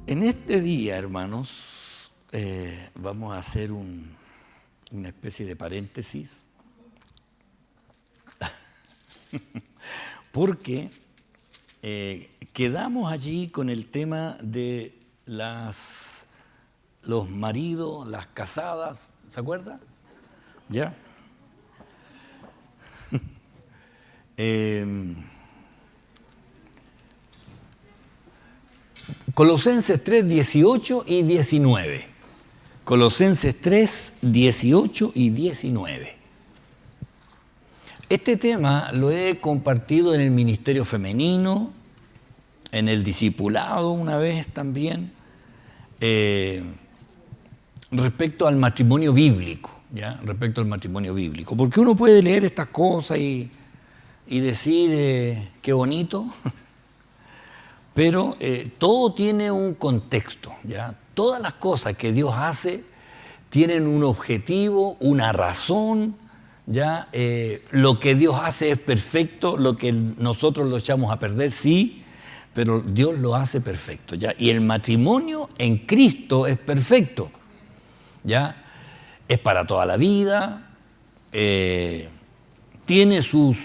En este día, hermanos, vamos a hacer una especie de paréntesis, porque quedamos allí con el tema de los maridos, las casadas, ¿se acuerda? ¿Ya? Colosenses 3, 18 y 19. Colosenses 3, 18 y 19. Este tema lo he compartido en el ministerio femenino, en el discipulado una vez también, respecto al matrimonio bíblico, ¿ya? Respecto al matrimonio bíblico. Porque uno puede leer estas cosas y decir qué bonito, pero todo tiene un contexto, ¿ya? Todas las cosas que Dios hace tienen un objetivo, una razón, ¿ya? Lo que Dios hace es perfecto, lo que nosotros lo echamos a perder, sí, pero Dios lo hace perfecto, ¿ya? Y el matrimonio en Cristo es perfecto, ¿ya? Es para toda la vida, tiene sus,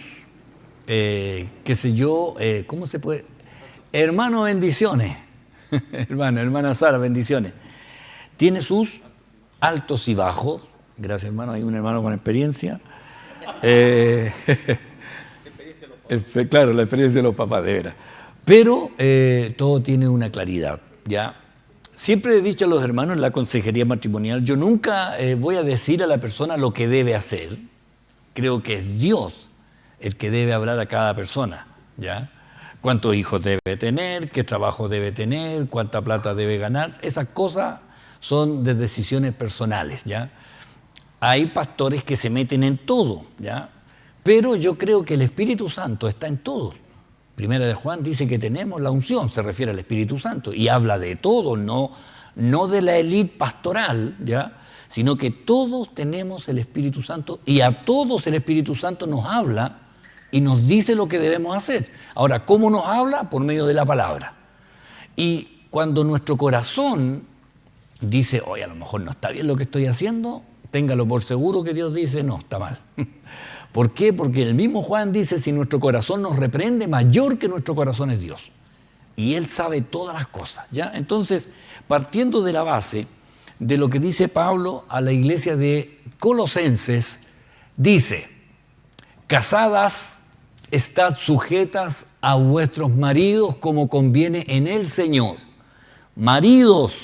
qué sé yo, ¿cómo se puede? Hermano, bendiciones. Hermana Sara, bendiciones. Tiene sus altos y bajos. Gracias, hermano. Hay un hermano con experiencia. Claro, la experiencia de los papás, de veras. Pero todo tiene una claridad, ¿ya? Siempre he dicho a los hermanos en la consejería matrimonial, yo nunca voy a decir a la persona lo que debe hacer. Creo que es Dios el que debe hablar a cada persona, ¿ya? Cuántos hijos debe tener, qué trabajo debe tener, cuánta plata debe ganar. Esas cosas son de decisiones personales, ¿ya? Hay pastores que se meten en todo, ¿ya? Pero yo creo que el Espíritu Santo está en todo. Primera de Juan dice que tenemos la unción, se refiere al Espíritu Santo, y habla de todo, no de la élite pastoral, ¿ya? Sino que todos tenemos el Espíritu Santo y a todos el Espíritu Santo nos habla y nos dice lo que debemos hacer. Ahora, ¿cómo nos habla? Por medio de la palabra. Y cuando nuestro corazón dice, oye, a lo mejor no está bien lo que estoy haciendo, téngalo por seguro que Dios dice, no, está mal. ¿Por qué? Porque el mismo Juan dice, si nuestro corazón nos reprende, mayor que nuestro corazón es Dios. Y Él sabe todas las cosas, ¿ya? Entonces, partiendo de la base de lo que dice Pablo a la iglesia de Colosenses, dice, casadas, estad sujetas a vuestros maridos como conviene en el Señor. Maridos,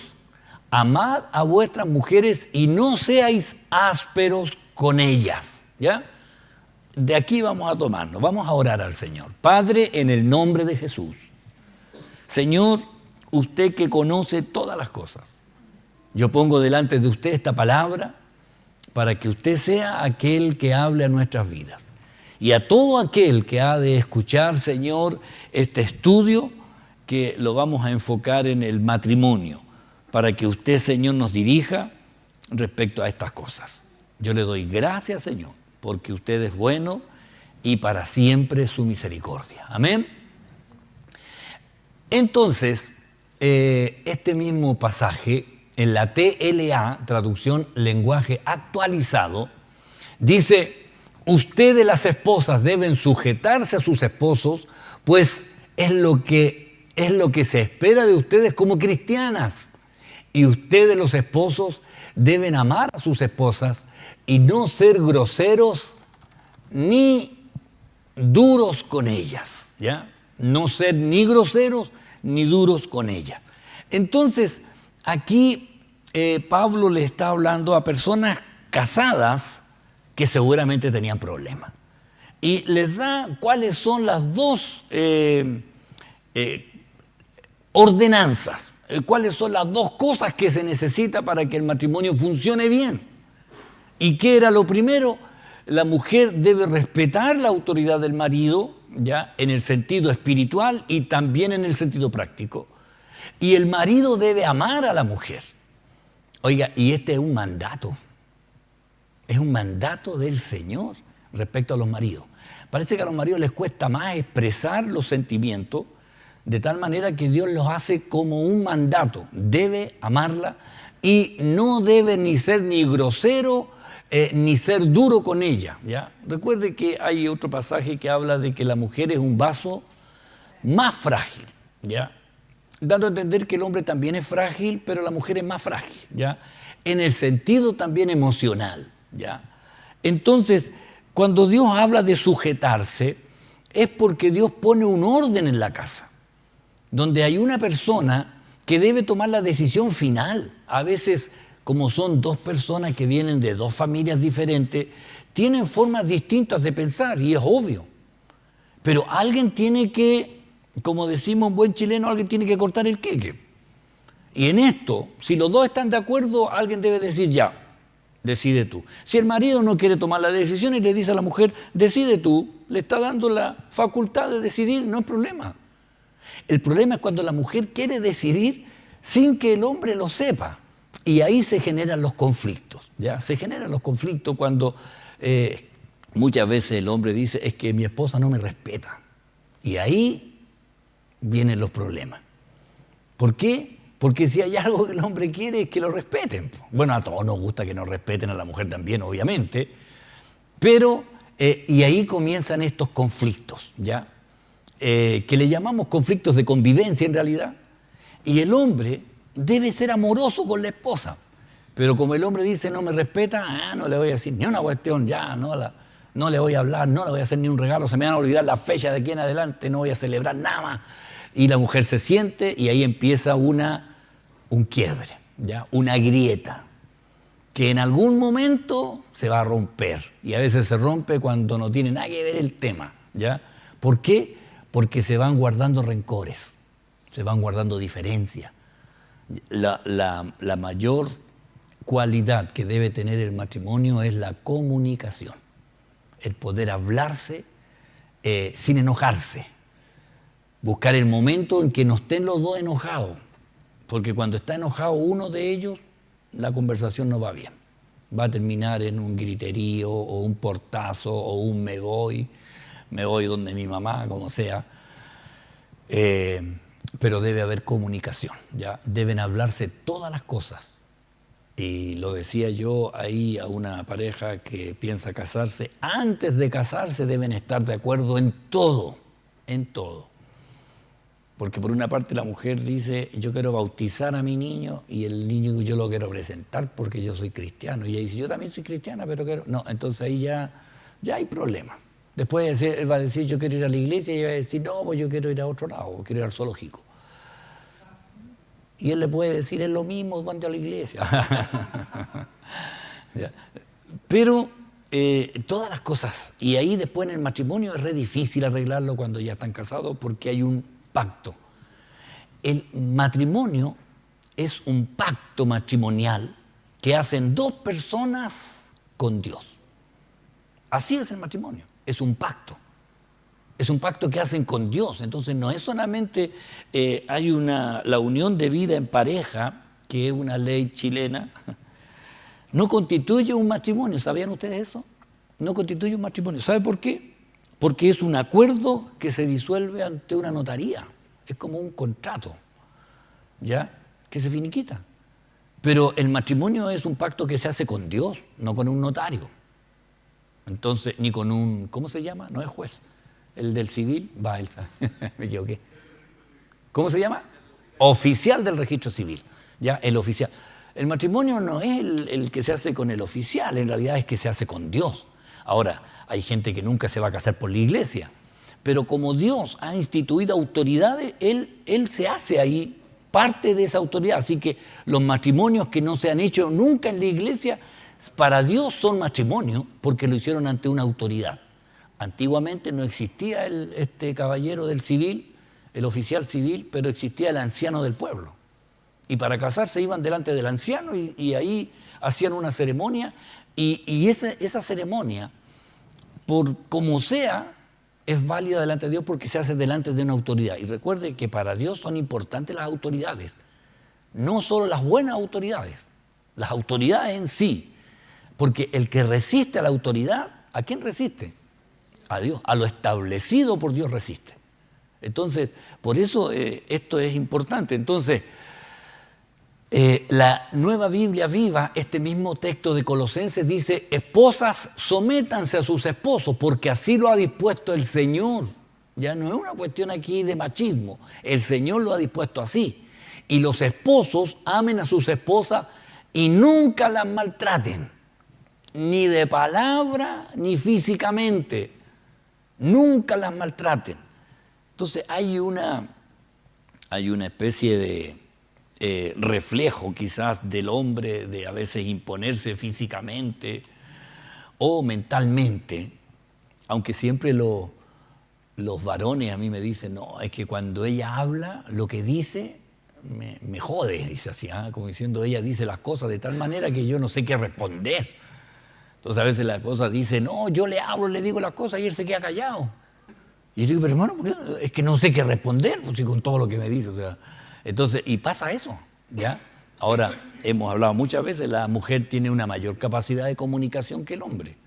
amad a vuestras mujeres y no seáis ásperos con ellas, ¿ya? De aquí vamos a tomarnos, vamos a orar al Señor. Padre, en el nombre de Jesús. Señor, usted que conoce todas las cosas, yo pongo delante de usted esta palabra para que usted sea aquel que hable a nuestras vidas. Y a todo aquel que ha de escuchar, Señor, este estudio, que lo vamos a enfocar en el matrimonio, para que usted, Señor, nos dirija respecto a estas cosas. Yo le doy gracias, Señor, porque usted es bueno y para siempre su misericordia. Amén. Entonces, este mismo pasaje, en la TLA, traducción lenguaje actualizado, dice, ustedes las esposas deben sujetarse a sus esposos, pues es lo que se espera de ustedes como cristianas. Y ustedes los esposos deben amar a sus esposas y no ser groseros ni duros con ellas, ¿ya? No ser ni groseros ni duros con ellas. Entonces, aquí Pablo le está hablando a personas casadas que seguramente tenían problemas. Y les da cuáles son las dos ordenanzas, cuáles son las dos cosas que se necesita para que el matrimonio funcione bien. ¿Y qué era lo primero? La mujer debe respetar la autoridad del marido, ¿ya? En el sentido espiritual y también en el sentido práctico. Y el marido debe amar a la mujer. Oiga, y este es un mandato. Es un mandato del Señor respecto a los maridos. Parece que a los maridos les cuesta más expresar los sentimientos, de tal manera que Dios los hace como un mandato. Debe amarla y no debe ni ser ni grosero ni ser duro con ella, ¿ya? Recuerde que hay otro pasaje que habla de que la mujer es un vaso más frágil, ¿ya? Dando a entender que el hombre también es frágil, pero la mujer es más frágil, ¿ya? En el sentido también emocional, ¿ya? Entonces, cuando Dios habla de sujetarse, es porque Dios pone un orden en la casa, donde hay una persona que debe tomar la decisión final. A veces, como son dos personas que vienen de dos familias diferentes, tienen formas distintas de pensar, y es obvio. Pero alguien tiene que, como decimos en buen chileno, alguien tiene que cortar el queque. Y en esto, si los dos están de acuerdo, alguien debe decir ya, decide tú. Si el marido no quiere tomar la decisión y le dice a la mujer, decide tú, le está dando la facultad de decidir, no hay problema. El problema es cuando la mujer quiere decidir sin que el hombre lo sepa. Y ahí se generan los conflictos, ¿ya? Se generan los conflictos cuando muchas veces el hombre dice, es que mi esposa no me respeta. Y ahí vienen los problemas. ¿Por qué? Porque si hay algo que el hombre quiere es que lo respeten. Bueno, a todos nos gusta que nos respeten, a la mujer también, obviamente. Pero, y ahí comienzan estos conflictos, ¿ya? Que le llamamos conflictos de convivencia en realidad. Y el hombre debe ser amoroso con la esposa. Pero como el hombre dice, no me respeta, no le voy a decir ni una cuestión, ya, no le voy a hablar, no le voy a hacer ni un regalo, se me van a olvidar las fechas de aquí en adelante, no voy a celebrar nada más. Y la mujer se siente y ahí empieza un quiebre, ¿ya? Una grieta, que en algún momento se va a romper. Y a veces se rompe cuando no tiene nada que ver el tema, ¿ya? ¿Por qué? Porque se van guardando rencores, se van guardando diferencias. La mayor cualidad que debe tener el matrimonio es la comunicación, el poder hablarse sin enojarse, buscar el momento en que no estén los dos enojados, porque cuando está enojado uno de ellos, la conversación no va bien, va a terminar en un griterío o un portazo o un me voy donde mi mamá, como sea. Pero debe haber comunicación, ¿ya? Deben hablarse todas las cosas. Y lo decía yo ahí a una pareja que piensa casarse, antes de casarse deben estar de acuerdo en todo, en todo. Porque por una parte la mujer dice, yo quiero bautizar a mi niño y el niño yo lo quiero presentar porque yo soy cristiano. Y ella dice, yo también soy cristiana, pero quiero... No, entonces ahí ya hay problema. Después él va a decir, yo quiero ir a la iglesia, y ella va a decir, no, pues yo quiero ir a otro lado, quiero ir al zoológico. Y él le puede decir, es lo mismo, van a la iglesia. Pero todas las cosas, y ahí después en el matrimonio es re difícil arreglarlo cuando ya están casados porque hay un pacto. El matrimonio es un pacto matrimonial que hacen dos personas con Dios. Así es el matrimonio. Es un pacto. Es un pacto que hacen con Dios. Entonces no es solamente hay la unión de vida en pareja, que es una ley chilena, no constituye un matrimonio. ¿Sabían ustedes eso? No constituye un matrimonio. ¿Sabe por qué? Porque es un acuerdo que se disuelve ante una notaría. Es como un contrato, ¿ya? Que se finiquita. Pero el matrimonio es un pacto que se hace con Dios, no con un notario. Entonces, ni con un, ¿cómo se llama? No es juez. El del civil, me equivoqué. ¿Cómo se llama? Oficial del registro civil. ¿Ya? El oficial. El matrimonio no es el que se hace con el oficial, en realidad es que se hace con Dios. Ahora, hay gente que nunca se va a casar por la iglesia, pero como Dios ha instituido autoridades, Él se hace ahí parte de esa autoridad. Así que los matrimonios que no se han hecho nunca en la iglesia, para Dios son matrimonios porque lo hicieron ante una autoridad. Antiguamente no existía este caballero del civil, el oficial civil, pero existía el anciano del pueblo. Y para casarse iban delante del anciano y ahí hacían una ceremonia. Y esa ceremonia, por como sea, es válida delante de Dios porque se hace delante de una autoridad. Y recuerde que para Dios son importantes las autoridades. No solo las buenas autoridades, las autoridades en sí. Porque el que resiste a la autoridad, ¿a quién resiste? A Dios. A lo establecido por Dios resiste. Entonces, por eso esto es importante. Entonces, la Nueva Biblia Viva, este mismo texto de Colosenses dice: esposas, sométanse a sus esposos, porque así lo ha dispuesto el Señor. Ya no es una cuestión aquí de machismo, el Señor lo ha dispuesto así. Y los esposos amen a sus esposas y nunca las maltraten, ni de palabra ni físicamente, nunca las maltraten. Entonces hay una especie de reflejo quizás del hombre de a veces imponerse físicamente o mentalmente, aunque siempre los varones a mí me dicen: no, es que cuando ella habla, lo que dice me jode, dice así, como diciendo, ella dice las cosas de tal manera que yo no sé qué responder. Entonces a veces la esposa dice: no, yo le hablo, le digo las cosas y él se queda callado. Y yo digo: pero hermano, ¿por qué? Es que no sé qué responder, pues, con todo lo que me dice, o sea. Entonces, y pasa eso, ¿ya? Ahora, hemos hablado muchas veces, la mujer tiene una mayor capacidad de comunicación que el hombre.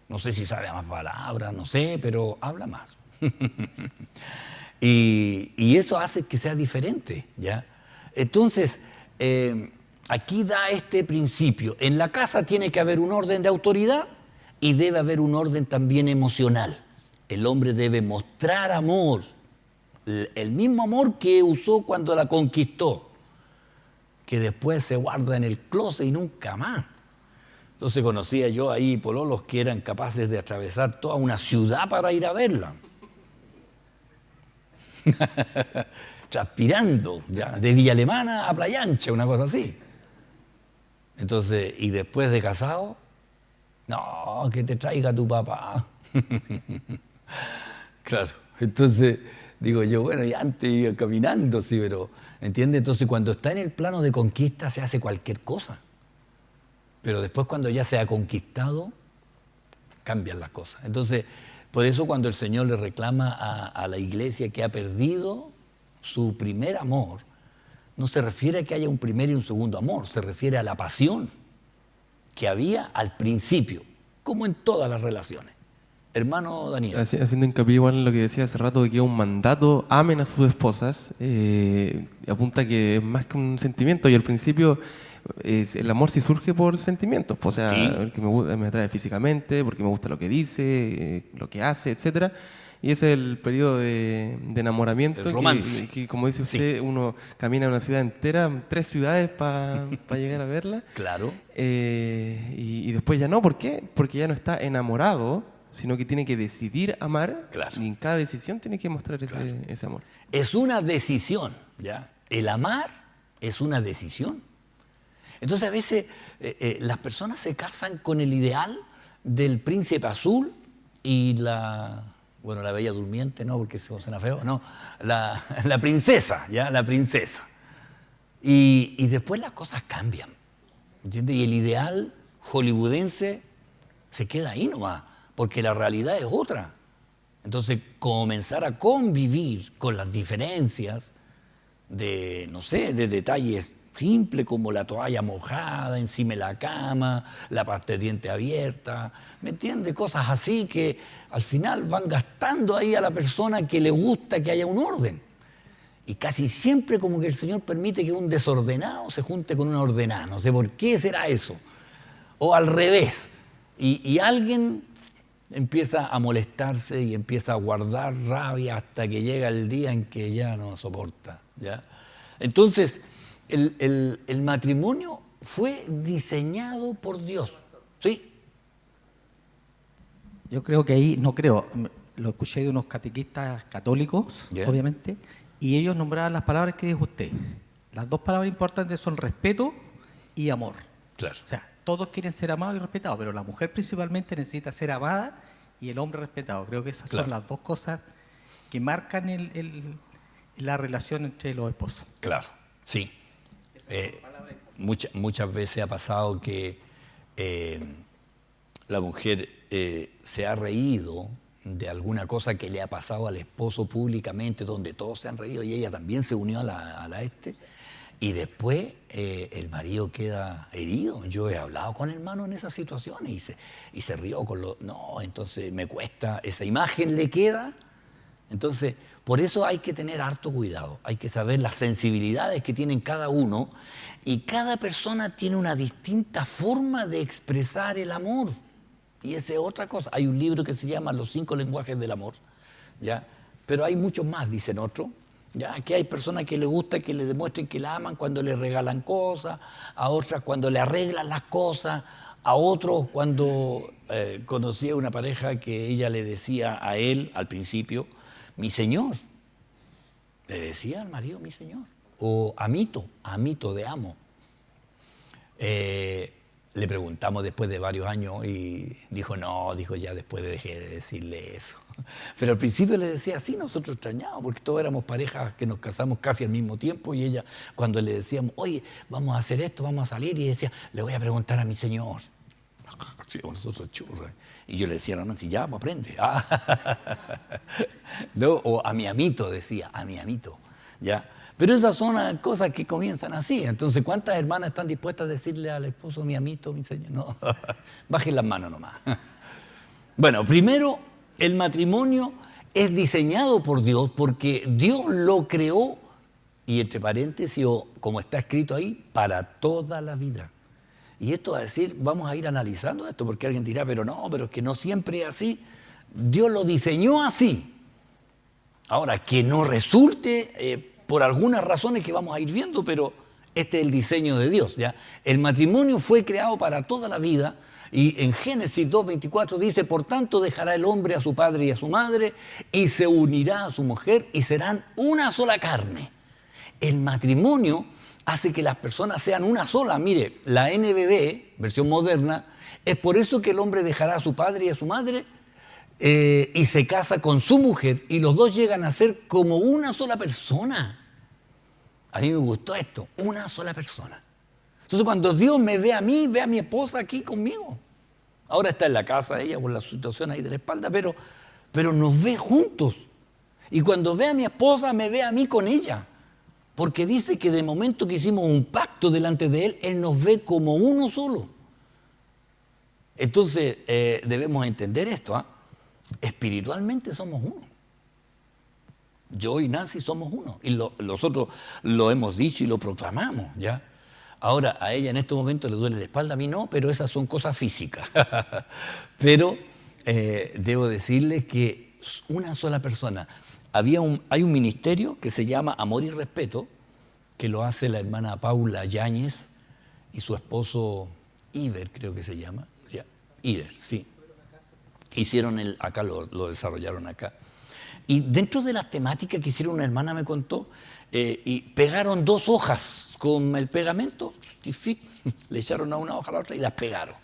No sé si sabe más palabras, no sé, pero habla más. y eso hace que sea diferente, ¿ya? Entonces, aquí da este principio. En la casa tiene que haber un orden de autoridad y debe haber un orden también emocional. El hombre debe mostrar amor, el mismo amor que usó cuando la conquistó, que después se guarda en el closet y nunca más. Entonces conocía yo ahí pololos que eran capaces de atravesar toda una ciudad para ir a verla. Transpirando, ya, de Villa Alemana a Playa Ancha, una cosa así. Entonces, y después de casado, no, que te traiga tu papá. Claro, entonces digo yo, bueno, y antes iba caminando, sí, pero, ¿entiende? Entonces cuando está en el plano de conquista se hace cualquier cosa. Pero después cuando ya se ha conquistado, cambian las cosas. Entonces, por eso cuando el Señor le reclama a la iglesia que ha perdido su primer amor, no se refiere a que haya un primer y un segundo amor, se refiere a la pasión que había al principio, como en todas las relaciones. Hermano Daniel. Haciendo hincapié igual en lo que decía hace rato, de que es un mandato: amen a sus esposas, apunta que es más que un sentimiento, y al principio el amor sí surge por sentimientos, pues, o sea, Sí. que me atrae físicamente, porque me gusta lo que dice, lo que hace, etcétera. Y ese es el periodo de enamoramiento, El romance. que, como dice usted, Sí. uno camina una ciudad entera, 3 ciudades para llegar a verla. Claro. Y después ya no. ¿Por qué? Porque ya no está enamorado, sino que tiene que decidir amar. Claro. Y en cada decisión tiene que mostrar ese amor. Es una decisión, ¿ya? El amar es una decisión. Entonces a veces las personas se casan con el ideal del príncipe azul y la bella durmiente, no, porque se suena feo, no, la princesa, ¿ya? La princesa. Y después las cosas cambian, ¿entiendes? Y el ideal hollywoodense se queda ahí nomás, porque la realidad es otra. Entonces, comenzar a convivir con las diferencias de, no sé, de detalles simples como la toalla mojada encima de la cama, la pasta de diente abierta, ¿me entiendes? Cosas así que al final van gastando ahí a la persona que le gusta que haya un orden. Y casi siempre como que el Señor permite que un desordenado se junte con una ordenada. No sé por qué será eso. O al revés. Y alguien empieza a molestarse y empieza a guardar rabia hasta que llega el día en que ya no soporta, ¿ya? Entonces, el matrimonio fue diseñado por Dios, ¿sí? Yo creo que ahí, no creo, lo escuché de unos catequistas católicos, Yeah. obviamente, y ellos nombraban las palabras que dijo usted. Las dos palabras importantes son respeto y amor. Claro. O sea, todos quieren ser amados y respetados, pero la mujer principalmente necesita ser amada y el hombre respetado. Creo que esas Claro. son las dos cosas que marcan la relación entre los esposos. Claro, sí. Muchas veces ha pasado que la mujer se ha reído de alguna cosa que le ha pasado al esposo públicamente, donde todos se han reído y ella también se unió a la y después el marido queda herido. Yo he hablado con hermanos en esas situaciones y se rió con lo... No, entonces me cuesta, esa imagen le queda Entonces, por eso hay que tener harto cuidado, hay que saber las sensibilidades que tienen cada uno y cada persona tiene una distinta forma de expresar el amor. Y esa es otra cosa. Hay un libro que se llama Los 5 lenguajes del amor, ¿ya? Pero hay muchos más, dicen otros. ¿Ya? Que hay personas que les gusta que le demuestren que la aman cuando le regalan cosas, a otras cuando le arreglan las cosas, a otros cuando conocí a una pareja que ella le decía a él al principio, mi señor. Le decía al marido, mi señor. O amito de amo. Le preguntamos después de varios años y dijo, no, dijo ya después dejé de decirle eso. Pero al principio le decía, sí, nosotros extrañábamos, porque todos éramos parejas que nos casamos casi al mismo tiempo y ella, cuando le decíamos, oye, vamos a hacer esto, vamos a salir, y decía, le voy a preguntar a mi señor. Sí, nosotros churras. Y yo le decía, no, si ya, pues aprende. ¿No? O a mi amito, decía, a mi amito, ¿ya? Pero esas son las cosas que comienzan así. Entonces, ¿cuántas hermanas están dispuestas a decirle al esposo, mi amito, mi señor? No, bajen las manos nomás. Bueno, primero, el matrimonio es diseñado por Dios porque Dios lo creó, y entre paréntesis, o como está escrito ahí, para toda la vida. Y esto va a decir, vamos a ir analizando esto, porque alguien dirá, pero es que no siempre es así. Dios lo diseñó así. Ahora, que no resulte por algunas razones que vamos a ir viendo, pero este es el diseño de Dios, ¿ya? El matrimonio fue creado para toda la vida, y en Génesis 2:24 dice, por tanto dejará el hombre a su padre y a su madre, y se unirá a su mujer, y serán una sola carne. El matrimonio hace que las personas sean una sola. Mire, la NBB, versión moderna, es por eso que el hombre dejará a su padre y a su madre, y se casa con su mujer, y los dos llegan a ser como una sola persona. A mí me gustó esto, una sola persona. Entonces, cuando Dios me ve a mí, ve a mi esposa aquí conmigo. Ahora está en la casa de ella por la situación ahí de la espalda, pero nos ve juntos. Y cuando ve a mi esposa, me ve a mí con ella. Porque dice que de momento que hicimos un pacto delante de Él, Él nos ve como uno solo. Entonces, debemos entender esto, ¿ah? Espiritualmente somos uno. Yo y Nancy somos uno. Y nosotros lo hemos dicho y lo proclamamos, ¿ya? Ahora, a ella en este momento le duele la espalda, a mí no, pero esas son cosas físicas. Pero debo decirles que una sola persona. Hay un ministerio que se llama Amor y Respeto, que lo hace la hermana Paula Yáñez y su esposo Iber, creo que se llama. Iber, sí. Hicieron acá, lo desarrollaron acá. Y dentro de las temáticas que hicieron, una hermana me contó, y pegaron 2 hojas con el pegamento, le echaron a una hoja a la otra y las pegaron.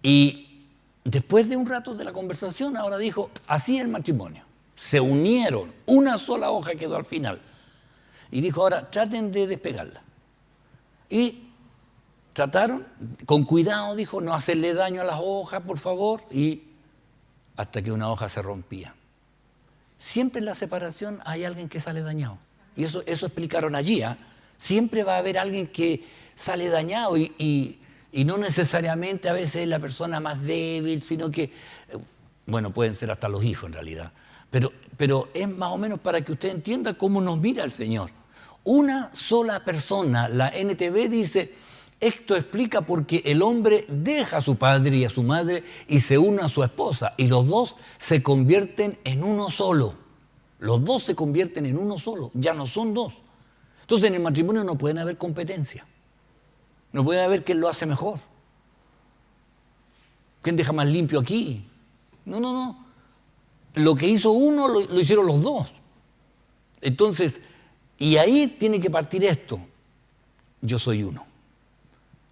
Y después de un rato de la conversación, ahora dijo, así es el matrimonio. Se unieron, una sola hoja quedó al final. Y dijo, ahora traten de despegarla. Y trataron, con cuidado, dijo, no hacerle daño a las hojas, por favor, y hasta que una hoja se rompía. Siempre en la separación hay alguien que sale dañado. Y eso explicaron allí, ¿eh? Siempre va a haber alguien que sale dañado y no necesariamente a veces es la persona más débil, sino que, bueno, pueden ser hasta los hijos en realidad. Pero es más o menos para que usted entienda cómo nos mira el Señor. Una sola persona, la NTV dice, esto explica por qué el hombre deja a su padre y a su madre y se une a su esposa, y los dos se convierten en uno solo. Los dos se convierten en uno solo, ya no son dos. Entonces en el matrimonio no pueden haber competencia. No puede haber quién lo hace mejor. ¿Quién deja más limpio aquí? No. Lo que hizo uno lo hicieron los dos. Entonces, y ahí tiene que partir esto. Yo soy uno.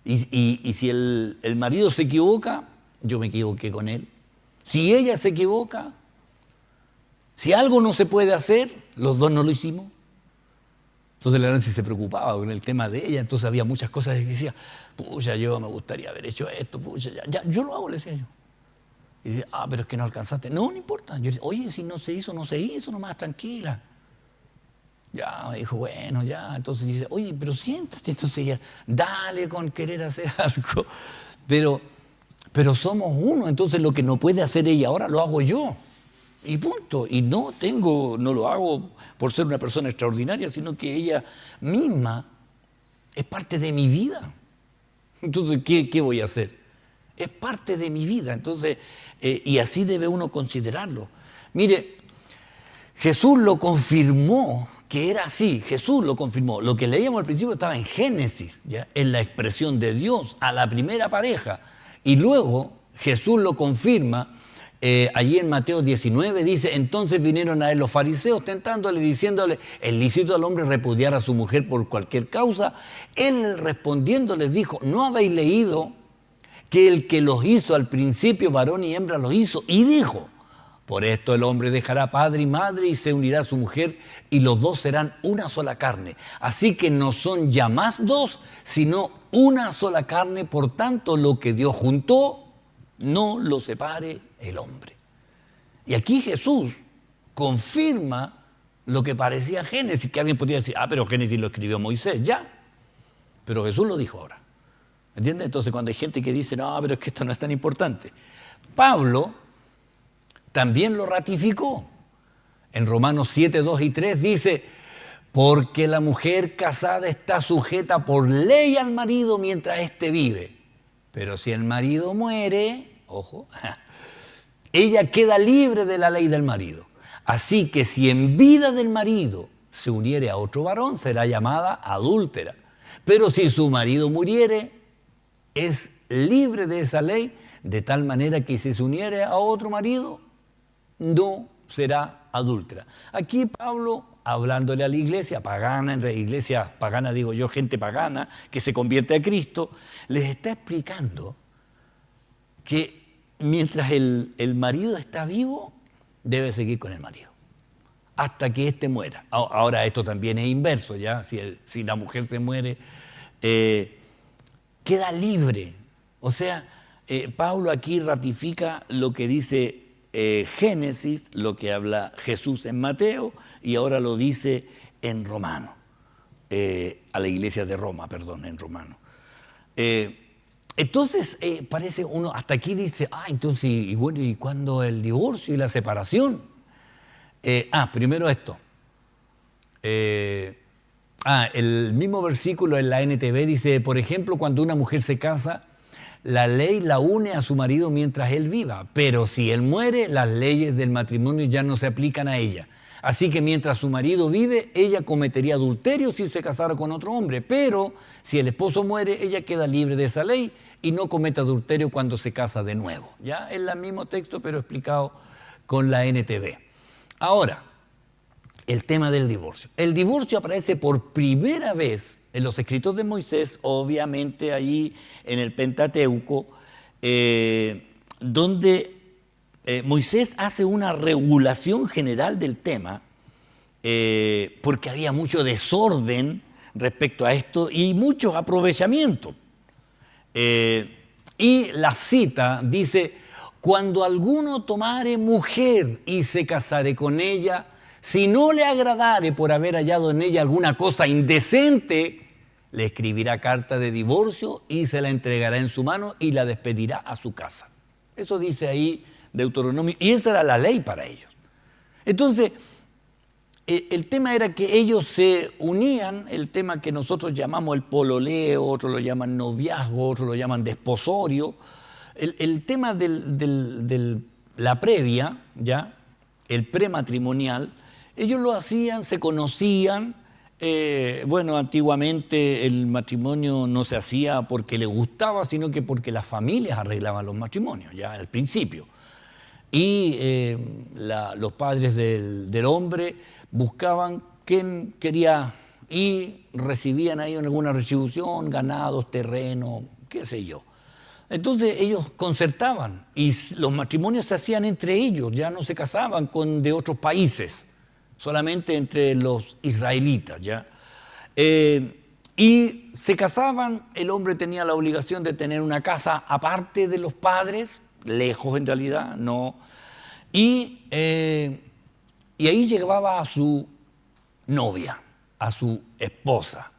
Y si el marido se equivoca, yo me equivoqué con él. Si ella se equivoca, si algo no se puede hacer, los dos no lo hicimos. Entonces la Nancy se preocupaba con el tema de ella, entonces había muchas cosas que decía, pucha, yo me gustaría haber hecho esto, pucha, ya, yo lo hago, le decía yo. Y dice, pero es que no alcanzaste. No importa. Yo decía, oye, si no se hizo, nomás, tranquila. Ya, me dijo, bueno, ya. Entonces dice, oye, pero siéntate. Entonces ella, dale con querer hacer algo. Pero somos uno, entonces lo que no puede hacer ella ahora lo hago yo. Y punto. Y no lo hago por ser una persona extraordinaria, sino que ella misma es parte de mi vida. Entonces, ¿qué voy a hacer? Es parte de mi vida. Entonces, y así debe uno considerarlo. Mire, Jesús lo confirmó que era así. Jesús lo confirmó. Lo que leíamos al principio estaba en Génesis, ¿ya? En la expresión de Dios a la primera pareja. Y luego Jesús lo confirma. Allí en Mateo 19 dice: entonces vinieron a él los fariseos tentándole, diciéndole: ¿es lícito al hombre repudiar a su mujer por cualquier causa? Él respondiendo les dijo: ¿no habéis leído que el que los hizo al principio, varón y hembra los hizo? Y dijo: por esto el hombre dejará padre y madre y se unirá a su mujer, y los dos serán una sola carne. Así que no son ya más dos, sino una sola carne. Por tanto, lo que Dios juntó, no lo separe el hombre. Y aquí Jesús confirma lo que parecía Génesis, que alguien podría decir: pero Génesis lo escribió Moisés, ya. Pero Jesús lo dijo ahora. ¿Entiendes? Entonces, cuando hay gente que dice: no, pero es que esto no es tan importante. Pablo también lo ratificó. En Romanos 7, 2 y 3 dice: porque la mujer casada está sujeta por ley al marido mientras éste vive. Pero si el marido muere, ojo, ella queda libre de la ley del marido. Así que si en vida del marido se uniere a otro varón, será llamada adúltera. Pero si su marido muriere, es libre de esa ley, de tal manera que si se uniere a otro marido, no será adúltera. Aquí Pablo, hablándole a la iglesia pagana, en la iglesia pagana digo yo, gente pagana que se convierte a Cristo, les está explicando que mientras el marido está vivo, debe seguir con el marido hasta que éste muera. Ahora esto también es inverso, ¿ya? Si la mujer se muere, queda libre. O sea, Pablo aquí ratifica lo que dice Génesis, lo que habla Jesús en Mateo, y ahora lo dice en Romano, a la iglesia de Roma, perdón, en Romano. Entonces, parece uno, hasta aquí dice: entonces, y bueno, ¿y cuándo el divorcio y la separación? Primero esto. El mismo versículo en la NTV dice: por ejemplo, cuando una mujer se casa, la ley la une a su marido mientras él viva, pero si él muere, las leyes del matrimonio ya no se aplican a ella. Así que mientras su marido vive, ella cometería adulterio si se casara con otro hombre, pero si el esposo muere, ella queda libre de esa ley y no comete adulterio cuando se casa de nuevo. Ya es el mismo texto, pero explicado con la NTV. Ahora, el tema del divorcio. El divorcio aparece por primera vez en los escritos de Moisés, obviamente allí en el Pentateuco, donde Moisés hace una regulación general del tema, porque había mucho desorden respecto a esto y muchos aprovechamientos. Y la cita dice: cuando alguno tomare mujer y se casare con ella, si no le agradare por haber hallado en ella alguna cosa indecente, le escribirá carta de divorcio y se la entregará en su mano y la despedirá a su casa. Eso dice ahí Deuteronomio, y esa era la ley para ellos. Entonces, el tema era que ellos se unían, el tema que nosotros llamamos el pololeo, otros lo llaman noviazgo, otros lo llaman desposorio. El tema de la previa, ¿ya? El prematrimonial, ellos lo hacían, se conocían. Antiguamente el matrimonio no se hacía porque le gustaba, sino que porque las familias arreglaban los matrimonios, ya al principio. Y los padres del hombre buscaban quién quería y recibían ahí alguna retribución, ganados, terreno, qué sé yo. Entonces ellos concertaban y los matrimonios se hacían entre ellos, ya no se casaban de otros países, solamente entre los israelitas, ¿ya? Y se casaban, el hombre tenía la obligación de tener una casa aparte de los padres, lejos en realidad, no. Y ahí llevaba a su novia, a su esposa.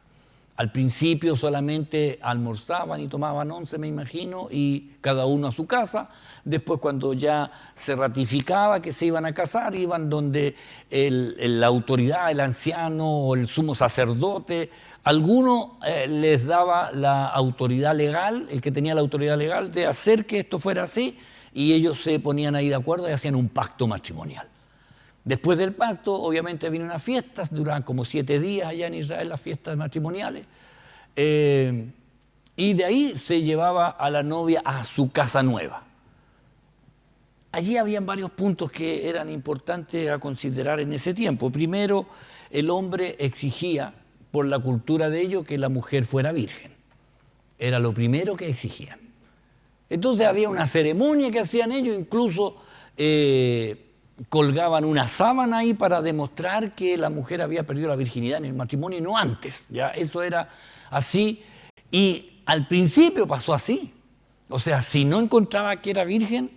Al principio solamente almorzaban y tomaban once, me imagino, y cada uno a su casa. Después, cuando ya se ratificaba que se iban a casar, iban donde la autoridad, el anciano o el sumo sacerdote, alguno les daba la autoridad legal, el que tenía la autoridad legal de hacer que esto fuera así, y ellos se ponían ahí de acuerdo y hacían un pacto matrimonial. Después del pacto, obviamente, vino unas fiestas, duraban como 7 días allá en Israel las fiestas matrimoniales, y de ahí se llevaba a la novia a su casa nueva. Allí habían varios puntos que eran importantes a considerar en ese tiempo. Primero, el hombre exigía, por la cultura de ellos, que la mujer fuera virgen. Era lo primero que exigían. Entonces había una ceremonia que hacían ellos, incluso colgaban una sábana ahí para demostrar que la mujer había perdido la virginidad en el matrimonio y no antes. ¿Ya? Eso era así, y al principio pasó así. O sea, si no encontraba que era virgen,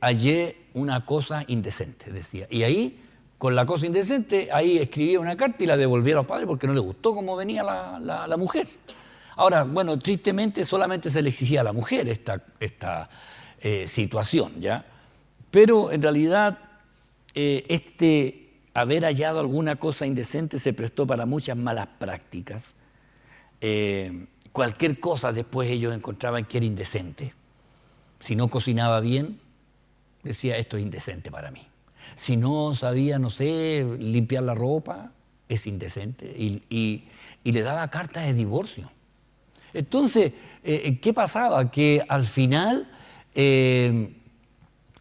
hallé una cosa indecente, decía. Y ahí, con la cosa indecente, ahí escribía una carta y la devolvía a los padres porque no le gustó cómo venía la mujer. Ahora, bueno, tristemente solamente se le exigía a la mujer esta situación, ¿ya? Pero en realidad haber hallado alguna cosa indecente se prestó para muchas malas prácticas. Cualquier cosa después ellos encontraban que era indecente. Si no cocinaba bien, decía, esto es indecente para mí. Si no sabía, no sé, limpiar la ropa, es indecente. Y le daba cartas de divorcio. Entonces, ¿qué pasaba? Que al final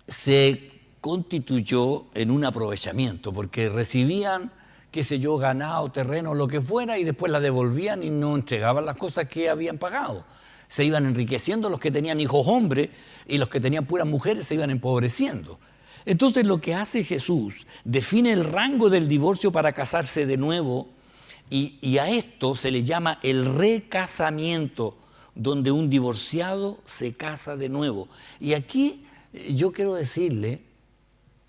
se constituyó en un aprovechamiento, porque recibían, qué sé yo, ganado, terreno, lo que fuera, y después la devolvían y no entregaban las cosas que habían pagado. Se iban enriqueciendo los que tenían hijos hombres, y los que tenían puras mujeres se iban empobreciendo. Entonces lo que hace Jesús, define el rango del divorcio para casarse de nuevo, y a esto se le llama el recasamiento, donde un divorciado se casa de nuevo. Y aquí yo quiero decirle,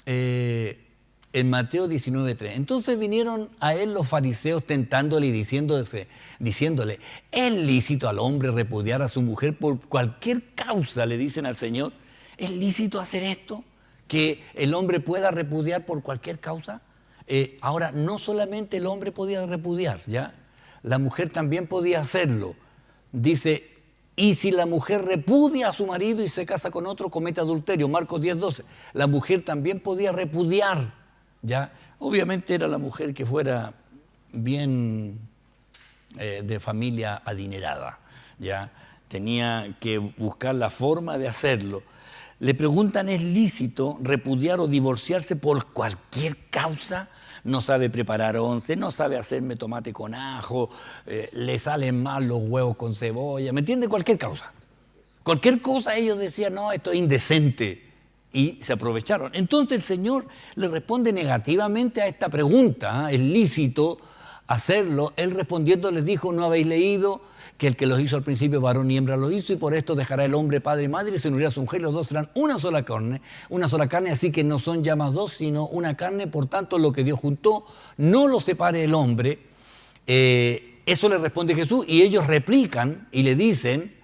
en Mateo 19:3, entonces vinieron a él los fariseos tentándole y diciéndole, ¿es lícito al hombre repudiar a su mujer por cualquier causa? Le dicen al Señor, ¿es lícito hacer esto? ¿Que el hombre pueda repudiar por cualquier causa? Ahora, no solamente el hombre podía repudiar, ¿ya? La mujer también podía hacerlo. Dice, y si la mujer repudia a su marido y se casa con otro, comete adulterio. Marcos 10:12. La mujer también podía repudiar, ¿ya? Obviamente era la mujer que fuera bien de familia adinerada, ¿ya? Tenía que buscar la forma de hacerlo. Le preguntan, ¿es lícito repudiar o divorciarse por cualquier causa? No sabe preparar once, no sabe hacerme tomate con ajo, le salen mal los huevos con cebolla, ¿me entiende? Cualquier causa. Cualquier cosa ellos decían, no, esto es indecente, y se aprovecharon. Entonces el Señor le responde negativamente a esta pregunta, ¿eh? ¿Es lícito hacerlo? Él respondiendo les dijo, ¿no habéis leído que el que los hizo al principio varón y hembra lo hizo, y por esto dejará el hombre padre y madre y se unirá a su mujer, y los dos serán una sola carne, así que no son ya más dos, sino una carne? Por tanto, lo que Dios juntó, no lo separe el hombre. Eso le responde Jesús, y ellos replican y le dicen,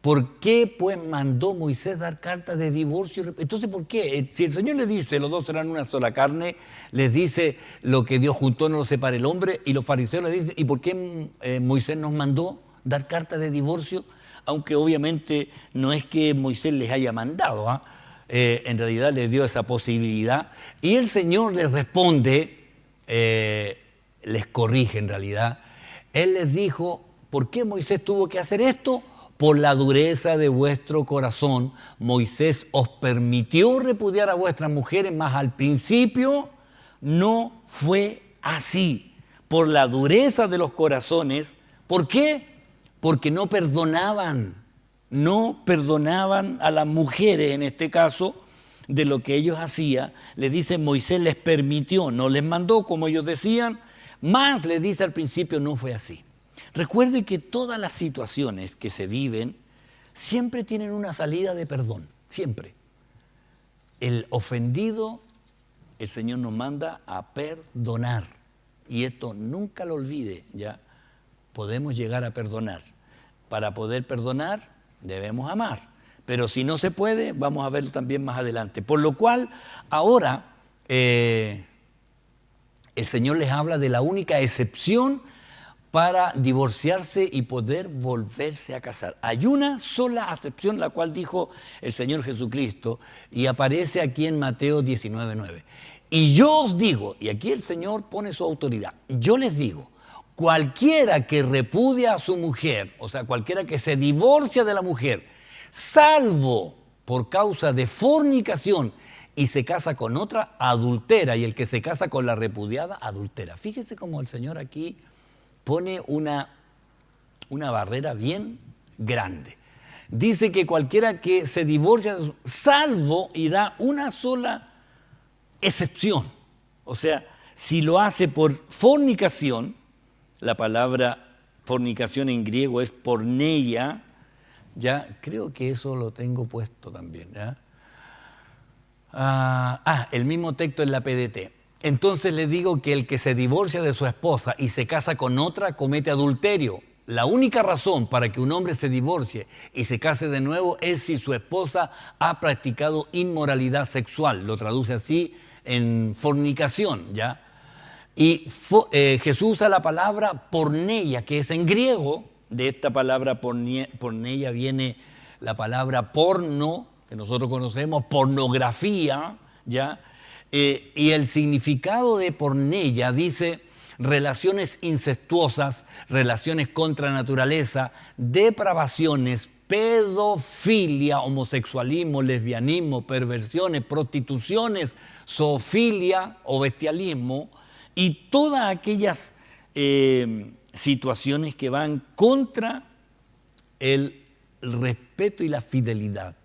¿por qué pues mandó Moisés dar cartas de divorcio? Entonces, ¿por qué? Si el Señor les dice, los dos serán una sola carne, les dice, lo que Dios juntó no lo separe el hombre, y los fariseos le dicen, ¿y por qué Moisés nos mandó dar cartas de divorcio? Aunque obviamente no es que Moisés les haya mandado, en realidad les dio esa posibilidad, y el Señor les responde, les corrige en realidad. Él les dijo, ¿por qué Moisés tuvo que hacer esto? Por la dureza de vuestro corazón, Moisés os permitió repudiar a vuestras mujeres, mas al principio no fue así. Por la dureza de los corazones. ¿Por qué? Porque no perdonaban a las mujeres, en este caso, de lo que ellos hacían. Le dice, Moisés les permitió, no les mandó, como ellos decían, mas le dice al principio, no fue así. Recuerde que todas las situaciones que se viven siempre tienen una salida de perdón, siempre. El ofendido, el Señor nos manda a perdonar, y esto nunca lo olvide, ¿ya? podemos llegar a perdonar. Para poder perdonar, debemos amar. Pero si no se puede, vamos a verlo también más adelante. Por lo cual, ahora el Señor les habla de la única excepción para divorciarse y poder volverse a casar. Hay una sola acepción, la cual dijo el Señor Jesucristo, y aparece aquí en Mateo 19:9. Y yo os digo, y aquí el Señor pone su autoridad, yo les digo, cualquiera que repudia a su mujer, o sea, cualquiera que se divorcia de la mujer, salvo por causa de fornicación y se casa con otra, adultera, y el que se casa con la repudiada, adultera. Fíjese cómo el Señor aquí pone una barrera bien grande. Dice que cualquiera que se divorcia, salvo, y da una sola excepción. O sea, si lo hace por fornicación, la palabra fornicación en griego es porneia, ya creo que eso lo tengo puesto también, ¿ya? El mismo texto en la PDT. Entonces le digo que el que se divorcia de su esposa y se casa con otra comete adulterio. La única razón para que un hombre se divorcie y se case de nuevo es si su esposa ha practicado inmoralidad sexual. Lo traduce así en fornicación, ¿ya? Y Jesús usa la palabra porneia, que es en griego. De esta palabra porneia viene la palabra porno, que nosotros conocemos, pornografía, ¿ya? Y el significado de porneia dice relaciones incestuosas, relaciones contra naturaleza, depravaciones, pedofilia, homosexualismo, lesbianismo, perversiones, prostituciones, zoofilia o bestialismo, y todas aquellas situaciones que van contra el respeto y la fidelidad,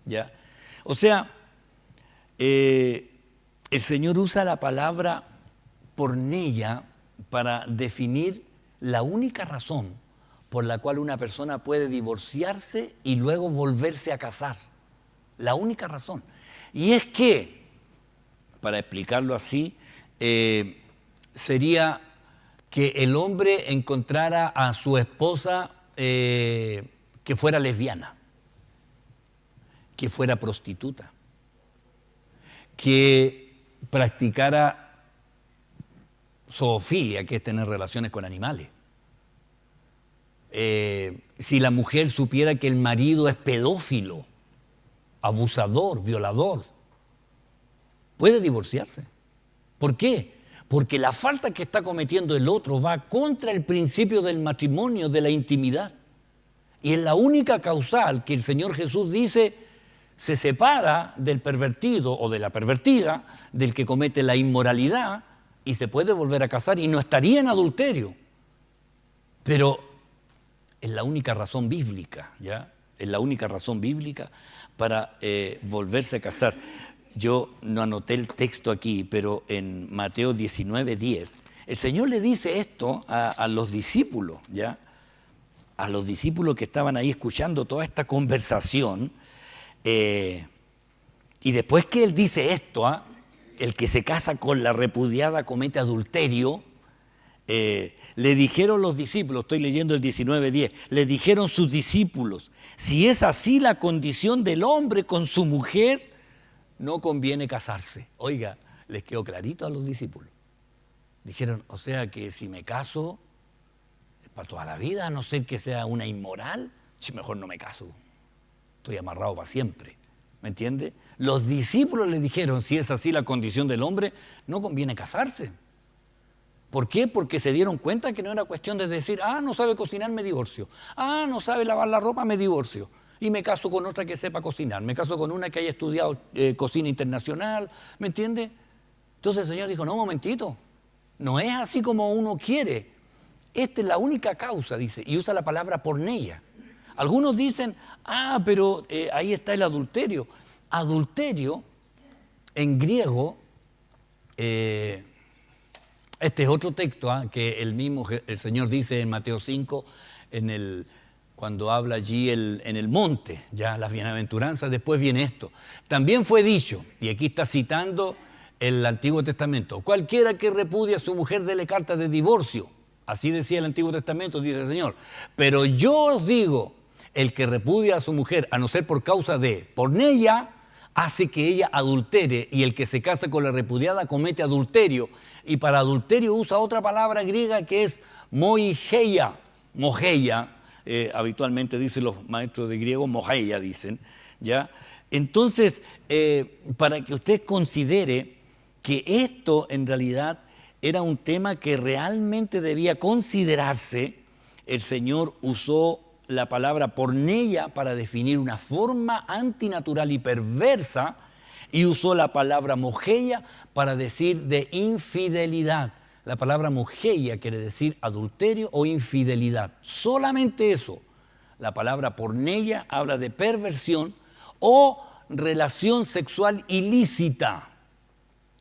¿ya? O sea, el Señor usa la palabra porneia para definir la única razón por la cual una persona puede divorciarse y luego volverse a casar. La única razón. Y es que, para explicarlo así, sería que el hombre encontrara a su esposa que fuera lesbiana, que fuera prostituta, que practicara zoofilia, que es tener relaciones con animales. Si la mujer supiera que el marido es pedófilo, abusador, violador, puede divorciarse. ¿Por qué? Porque la falta que está cometiendo el otro va contra el principio del matrimonio, de la intimidad. Y es la única causal que el Señor Jesús dice se separa del pervertido o de la pervertida, del que comete la inmoralidad, y se puede volver a casar y no estaría en adulterio. Pero es la única razón bíblica, ¿ya? Es la única razón bíblica para volverse a casar. Yo no anoté el texto aquí, pero en Mateo 19:10, el Señor le dice esto a los discípulos, ¿ya? A los discípulos que estaban ahí escuchando toda esta conversación. Y después que Él dice esto, el que se casa con la repudiada comete adulterio, le dijeron los discípulos, estoy leyendo el 19:10, le dijeron sus discípulos, si es así la condición del hombre con su mujer, no conviene casarse. Oiga, les quedó clarito a los discípulos. Dijeron, o sea que si me caso, es para toda la vida, a no ser que sea una inmoral, si mejor no me caso. Estoy amarrado para siempre. ¿Me entiende? Los discípulos le dijeron, si es así la condición del hombre, no conviene casarse. ¿Por qué? Porque se dieron cuenta que no era cuestión de decir, no sabe cocinar, me divorcio. No sabe lavar la ropa, me divorcio. Y me caso con otra que sepa cocinar. Me caso con una que haya estudiado cocina internacional. ¿Me entiende? Entonces el Señor dijo, no, un momentito. No es así como uno quiere. Esta es la única causa, dice, y usa la palabra porneia. Algunos dicen, pero ahí está el adulterio. Adulterio, en griego, este es otro texto que el Señor dice en Mateo 5, cuando habla allí en el monte, ya las bienaventuranzas, después viene esto. También fue dicho, y aquí está citando el Antiguo Testamento, cualquiera que repudie a su mujer, dele carta de divorcio. Así decía el Antiguo Testamento, dice el Señor. Pero yo os digo, el que repudia a su mujer, a no ser por causa de, por ella, hace que ella adultere, y el que se casa con la repudiada comete adulterio. Y para adulterio usa otra palabra griega que es moigeia. Mogeia, habitualmente dicen los maestros de griego, mogeia dicen, ¿ya? Entonces, para que usted considere que esto en realidad era un tema que realmente debía considerarse, el Señor usó la palabra porneia para definir una forma antinatural y perversa, y usó la palabra mogeia para decir de infidelidad. La palabra mogeia quiere decir adulterio o infidelidad. Solamente eso. La palabra porneia habla de perversión o relación sexual ilícita,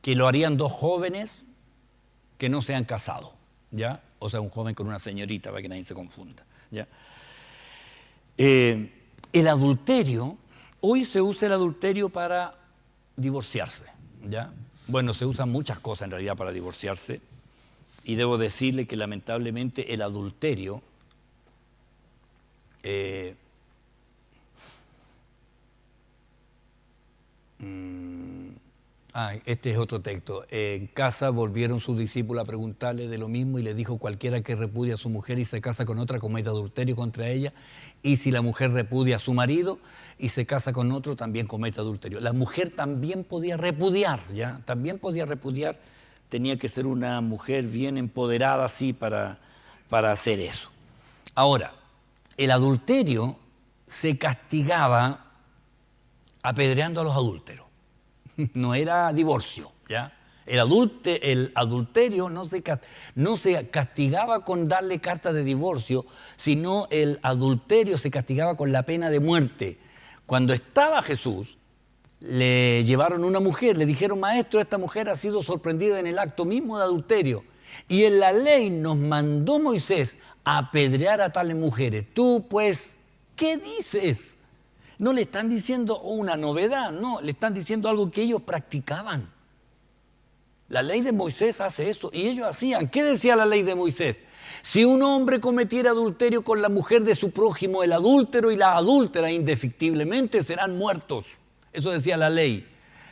que lo harían dos jóvenes que no se han casado, ¿ya? O sea, un joven con una señorita, para que nadie se confunda, ¿ya? El adulterio, hoy se usa el adulterio para divorciarse, ¿ya? Bueno, se usan muchas cosas en realidad para divorciarse, y debo decirle que lamentablemente el adulterio este es otro texto. En casa volvieron sus discípulos a preguntarle de lo mismo, y le dijo: cualquiera que repudia a su mujer y se casa con otra comete adulterio contra ella, y si la mujer repudia a su marido y se casa con otro, también comete adulterio. La mujer también podía repudiar, ¿ya? También podía repudiar. Tenía que ser una mujer bien empoderada así para hacer eso. Ahora, el adulterio se castigaba apedreando a los adúlteros. No era divorcio, ¿ya? El adulterio no se castigaba con darle carta de divorcio, sino el adulterio se castigaba con la pena de muerte. Cuando estaba Jesús, le llevaron una mujer, le dijeron: maestro, esta mujer ha sido sorprendida en el acto mismo de adulterio, y en la ley nos mandó Moisés a apedrear a tales mujeres. Tú, pues, ¿qué dices? No le están diciendo una novedad, no, le están diciendo algo que ellos practicaban. La ley de Moisés hace eso, y ellos hacían. ¿Qué decía la ley de Moisés? Si un hombre cometiera adulterio con la mujer de su prójimo, el adúltero y la adúltera indefectiblemente serán muertos. Eso decía la ley.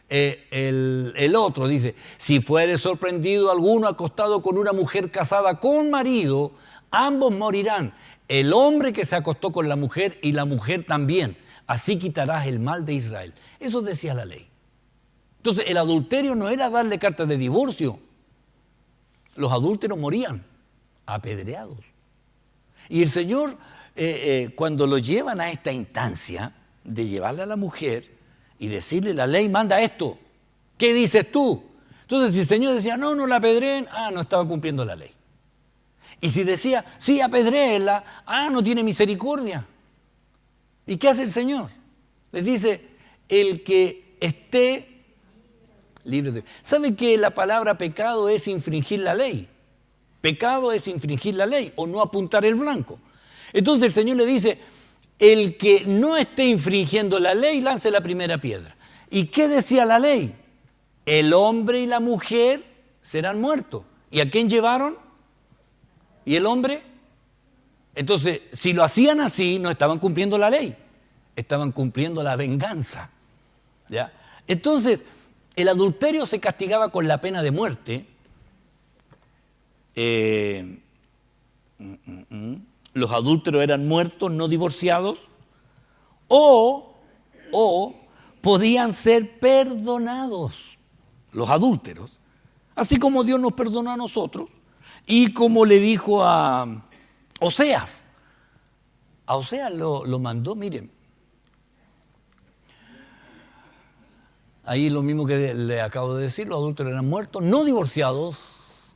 El otro dice: si fuere sorprendido alguno acostado con una mujer casada con marido, ambos morirán. El hombre que se acostó con la mujer y la mujer también. Así quitarás el mal de Israel. Eso decía la ley. Entonces, el adulterio no era darle carta de divorcio. Los adúlteros morían apedreados. Y el Señor, cuando lo llevan a esta instancia de llevarle a la mujer y decirle: la ley manda esto, ¿qué dices tú? Entonces, si el Señor decía: no la apedreen, no estaba cumpliendo la ley. Y si decía: sí, apedréenla, no tiene misericordia. ¿Y qué hace el Señor? Les dice: el que esté libre de... ¿Sabe que la palabra pecado es infringir la ley? Pecado es infringir la ley o no apuntar el blanco. Entonces el Señor le dice: el que no esté infringiendo la ley, lance la primera piedra. ¿Y qué decía la ley? El hombre y la mujer serán muertos. ¿Y a quién llevaron? ¿Y el hombre? Entonces, si lo hacían así, no estaban cumpliendo la ley, estaban cumpliendo la venganza, ¿ya? Entonces, el adulterio se castigaba con la pena de muerte. Los adúlteros eran muertos, no divorciados, o podían ser perdonados, los adúlteros, así como Dios nos perdonó a nosotros, y como le dijo a Oseas. A Oseas lo mandó, miren. Ahí lo mismo que le acabo de decir: los adúlteros eran muertos, no divorciados,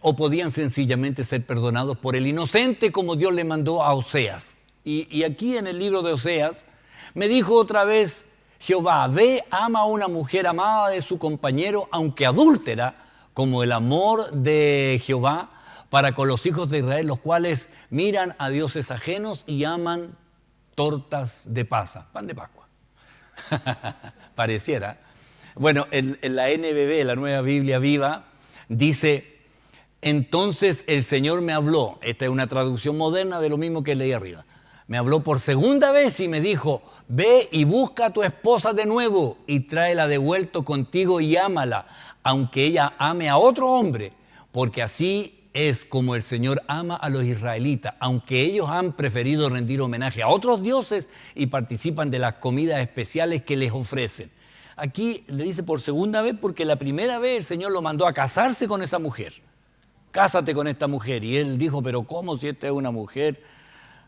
o podían sencillamente ser perdonados por el inocente, como Dios le mandó a Oseas. Y aquí en el libro de Oseas me dijo otra vez Jehová: ve, ama a una mujer amada de su compañero, aunque adúltera, como el amor de Jehová para con los hijos de Israel, los cuales miran a dioses ajenos y aman tortas de pasa, pan de Pascua. Pareciera. Bueno, en la NBV, la Nueva Biblia Viva, dice: Entonces el Señor me habló, esta es una traducción moderna de lo mismo que leí arriba, me habló por segunda vez y me dijo, ve y busca a tu esposa de nuevo y tráela de vuelta contigo y ámala, aunque ella ame a otro hombre, porque así es como el Señor ama a los israelitas, aunque ellos han preferido rendir homenaje a otros dioses y participan de las comidas especiales que les ofrecen. Aquí le dice por segunda vez porque la primera vez el Señor lo mandó a casarse con esa mujer. Cásate con esta mujer. Y él dijo, pero ¿cómo si esta es una mujer?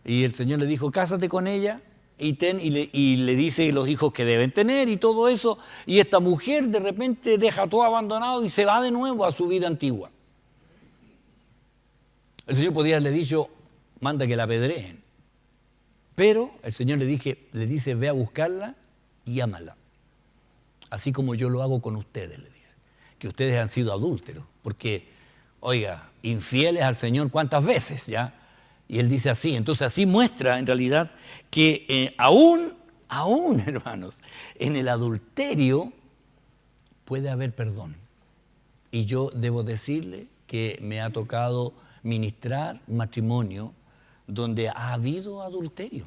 Y el Señor le dijo, cásate con ella y le dice los hijos que deben tener y todo eso. Y esta mujer de repente deja todo abandonado y se va de nuevo a su vida antigua. El Señor podría haberle dicho, manda que la apedreen. Pero el Señor le dice, ve a buscarla y ámala. Así como yo lo hago con ustedes, le dice. Que ustedes han sido adúlteros. Porque, oiga, infieles al Señor, ¿cuántas veces ya? Y Él dice así. Entonces así muestra en realidad que aún, hermanos, en el adulterio puede haber perdón. Y yo debo decirle que me ha tocado ministrar matrimonio donde ha habido adulterio,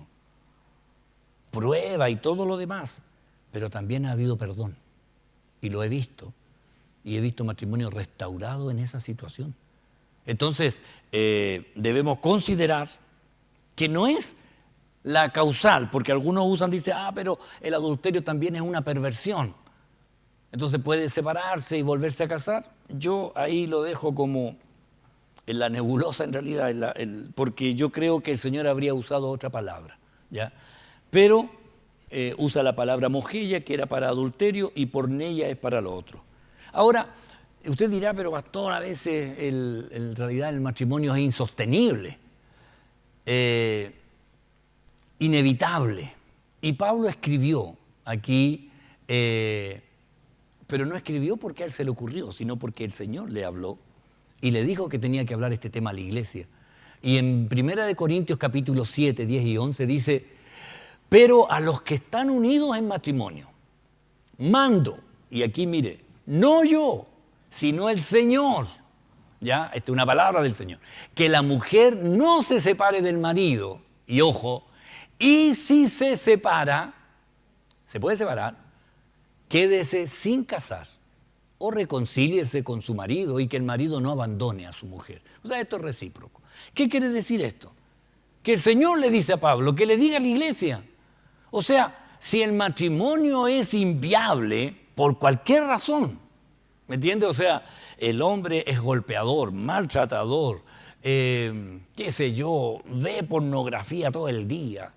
prueba y todo lo demás, pero también ha habido perdón. Y lo he visto. Y he visto matrimonios restaurados en esa situación. Entonces, debemos considerar que no es la causal, porque algunos dicen, pero el adulterio también es una perversión. Entonces puede separarse y volverse a casar. Yo ahí lo dejo como en la nebulosa en realidad, porque yo creo que el Señor habría usado otra palabra, ¿ya? Pero usa la palabra mojilla, que era para adulterio, y porneia es para lo otro. Ahora, usted dirá, pero pastor, a veces en realidad el matrimonio es insostenible, inevitable. Y Pablo escribió aquí, pero no escribió porque a él se le ocurrió, sino porque el Señor le habló y le dijo que tenía que hablar este tema a la iglesia. Y en 1 Corintios capítulo 7, 10 y 11 dice, pero a los que están unidos en matrimonio, mando, y aquí mire, no yo, sino el Señor, ya, esta es una palabra del Señor, que la mujer no se separe del marido, y ojo, y si se separa, se puede separar, quédese sin casar, o reconcíliese con su marido y que el marido no abandone a su mujer. O sea, esto es recíproco. ¿Qué quiere decir esto? Que el Señor le dice a Pablo que le diga a la iglesia. O sea, si el matrimonio es inviable por cualquier razón, ¿me entiende? O sea, el hombre es golpeador, maltratador, qué sé yo, ve pornografía todo el día.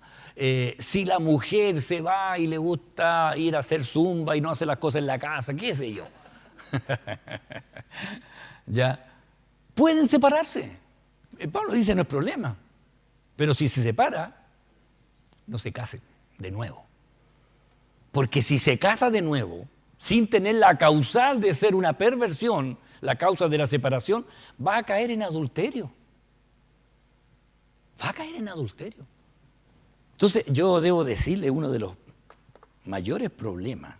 Si la mujer se va y le gusta ir a hacer zumba y no hace las cosas en la casa, qué sé yo. Ya, pueden separarse. Pablo dice no es problema, pero si se separa, no se case de nuevo, porque si se casa de nuevo sin tener la causal de ser una perversión, la causa de la separación, va a caer en adulterio. Va a caer en adulterio. Entonces yo debo decirle, uno de los mayores problemas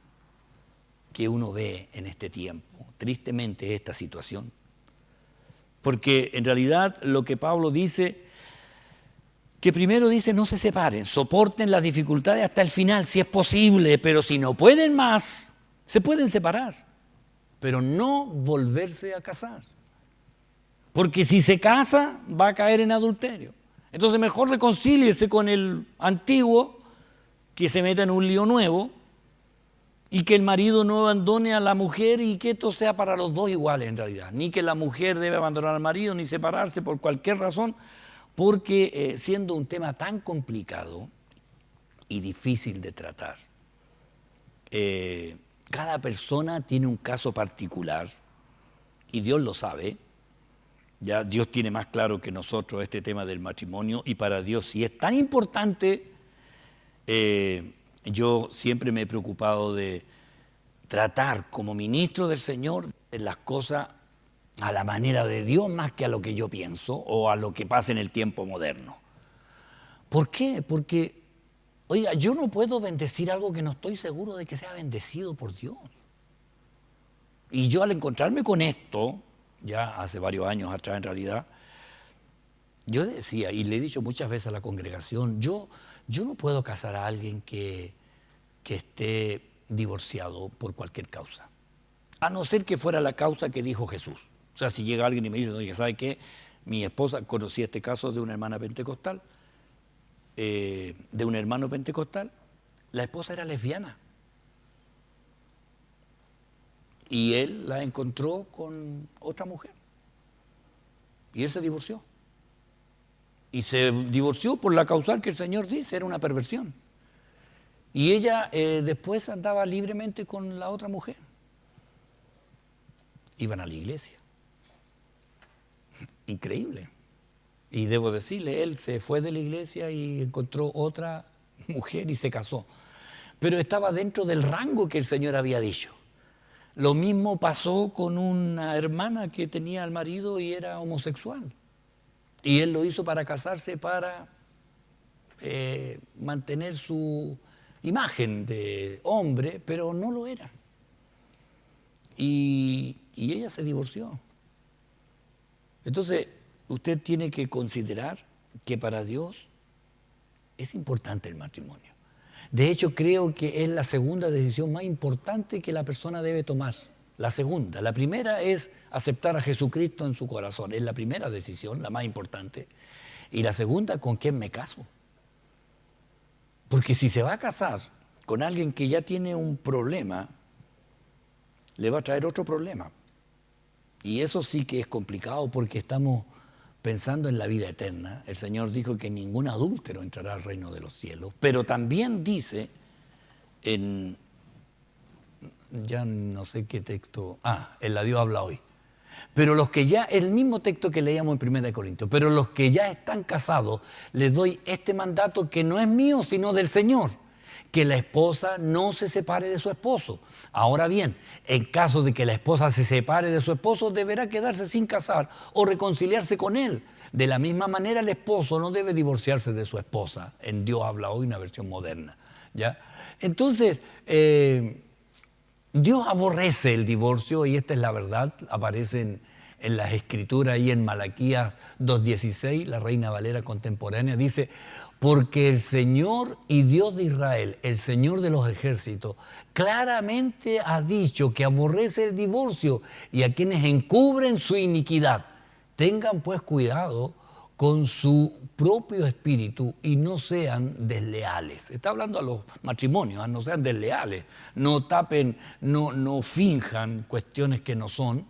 que uno ve en este tiempo, tristemente, es esta situación. Porque en realidad lo que Pablo dice, que primero dice no se separen, soporten las dificultades hasta el final si es posible, pero si no pueden más, se pueden separar, pero no volverse a casar. Porque si se casa va a caer en adulterio. Entonces mejor reconcíliese con el antiguo que se meta en un lío nuevo, y que el marido no abandone a la mujer y que esto sea para los dos iguales en realidad. Ni que la mujer debe abandonar al marido ni separarse por cualquier razón, porque siendo un tema tan complicado y difícil de tratar, cada persona tiene un caso particular y Dios lo sabe. Ya Dios tiene más claro que nosotros este tema del matrimonio, y para Dios si es tan importante, yo siempre me he preocupado de tratar como ministro del Señor las cosas a la manera de Dios más que a lo que yo pienso o a lo que pasa en el tiempo moderno. ¿Por qué? Porque, oiga, yo no puedo bendecir algo que no estoy seguro de que sea bendecido por Dios. Y yo al encontrarme con esto, ya hace varios años atrás en realidad, yo decía, y le he dicho muchas veces a la congregación, yo no puedo casar a alguien que esté divorciado por cualquier causa, a no ser que fuera la causa que dijo Jesús. O sea, si llega alguien y me dice, oye, ¿sabe qué? Mi esposa, conocí este caso de una hermana pentecostal, de un hermano pentecostal, la esposa era lesbiana. Y él la encontró con otra mujer. Y él se divorció. Y se divorció por la causal que el Señor dice, era una perversión. Y ella después andaba libremente con la otra mujer. Iban a la iglesia. Increíble. Y debo decirle, él se fue de la iglesia y encontró otra mujer y se casó. Pero estaba dentro del rango que el Señor había dicho. Lo mismo pasó con una hermana que tenía al marido y era homosexual. Y él lo hizo para casarse, para mantener su imagen de hombre, pero no lo era. Y ella se divorció. Entonces, usted tiene que considerar que para Dios es importante el matrimonio. De hecho, creo que es la segunda decisión más importante que la persona debe tomar. La segunda. La primera es aceptar a Jesucristo en su corazón. Es la primera decisión, la más importante. Y la segunda, ¿con quién me caso? Porque si se va a casar con alguien que ya tiene un problema, le va a traer otro problema. Y eso sí que es complicado porque estamos pensando en la vida eterna. El Señor dijo que ningún adúltero entrará al reino de los cielos, pero también dice en, ya no sé qué texto, en la Dios habla hoy, pero los que ya, el mismo texto que leíamos en 1 Corintios, pero los que ya están casados, les doy este mandato que no es mío, sino del Señor, que la esposa no se separe de su esposo. Ahora bien, en caso de que la esposa se separe de su esposo, deberá quedarse sin casar o reconciliarse con él. De la misma manera, el esposo no debe divorciarse de su esposa. En Dios habla hoy, una versión moderna, ¿ya? Entonces, Dios aborrece el divorcio, y esta es la verdad. Aparece en las Escrituras y en Malaquías 2:16, la Reina Valera contemporánea, dice: porque el Señor y Dios de Israel, el Señor de los ejércitos, claramente ha dicho que aborrece el divorcio y a quienes encubren su iniquidad. Tengan pues cuidado con su propio espíritu y no sean desleales. Está hablando a los matrimonios, no sean desleales, no tapen, no finjan cuestiones que no son,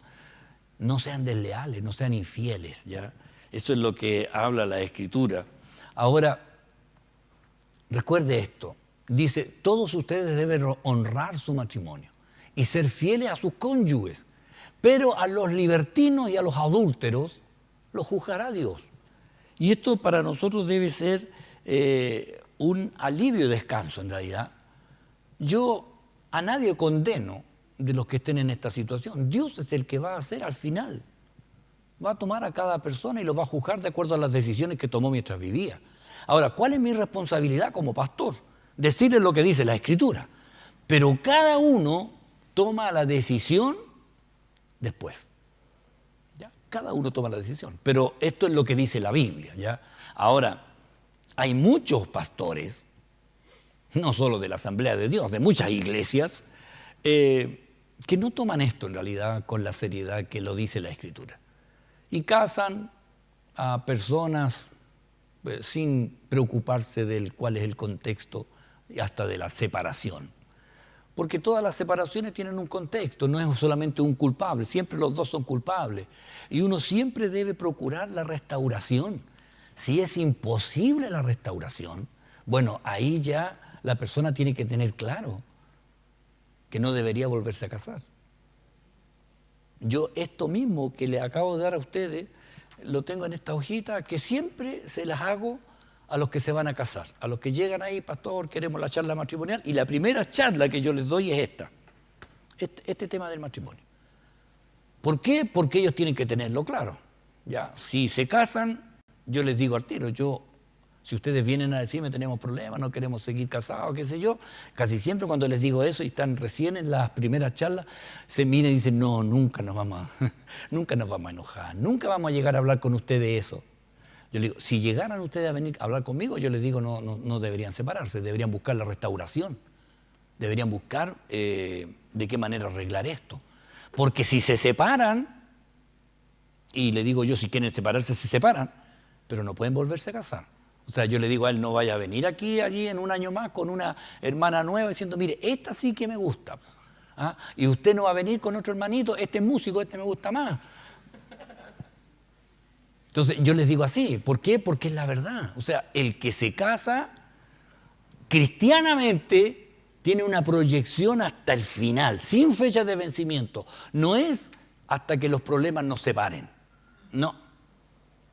no sean desleales, no sean infieles, ¿ya? Eso es lo que habla la Escritura. Ahora, recuerde esto, dice, todos ustedes deben honrar su matrimonio y ser fieles a sus cónyuges, pero a los libertinos y a los adúlteros los juzgará Dios. Y esto para nosotros debe ser un alivio y descanso en realidad. Yo a nadie condeno de los que estén en esta situación. Dios es el que va a hacer al final. Va a tomar a cada persona y lo va a juzgar de acuerdo a las decisiones que tomó mientras vivía. Ahora, ¿cuál es mi responsabilidad como pastor? Decirles lo que dice la Escritura. Pero cada uno toma la decisión después. ¿Ya? Cada uno toma la decisión. Pero esto es lo que dice la Biblia, ¿ya? Ahora, hay muchos pastores, no solo de la Asamblea de Dios, de muchas iglesias, que no toman esto en realidad con la seriedad que lo dice la Escritura. Y casan a personas sin preocuparse del cuál es el contexto y hasta de la separación. Porque todas las separaciones tienen un contexto, no es solamente un culpable, siempre los dos son culpables. Y uno siempre debe procurar la restauración. Si es imposible la restauración, bueno, ahí ya la persona tiene que tener claro que no debería volverse a casar. Yo esto mismo que le acabo de dar a ustedes, lo tengo en esta hojita que siempre se las hago a los que se van a casar, a los que llegan ahí, pastor, queremos la charla matrimonial, y la primera charla que yo les doy es este tema del matrimonio. ¿Por qué? Porque ellos tienen que tenerlo claro, ¿ya? Si se casan, yo les digo al tiro, yo Si ustedes vienen a decirme tenemos problemas, no queremos seguir casados, qué sé yo, casi siempre cuando les digo eso y están recién en las primeras charlas, se miran y dicen, no, nunca nos vamos a enojar, nunca vamos a llegar a hablar con ustedes de eso. Yo les digo, si llegaran ustedes a venir a hablar conmigo, yo les digo, no deberían separarse, deberían buscar la restauración, deberían buscar de qué manera arreglar esto. Porque si se separan, y le digo yo, si quieren separarse, se separan, pero no pueden volverse a casar. O sea, yo le digo a él, no vaya a venir allí en un año más con una hermana nueva diciendo, mire, esta sí que me gusta. ¿Ah? Y usted no va a venir con otro hermanito, este es músico, este me gusta más. Entonces yo les digo así, ¿por qué? Porque es la verdad. O sea, el que se casa cristianamente tiene una proyección hasta el final, sin fecha de vencimiento. No es hasta que los problemas nos separen, no.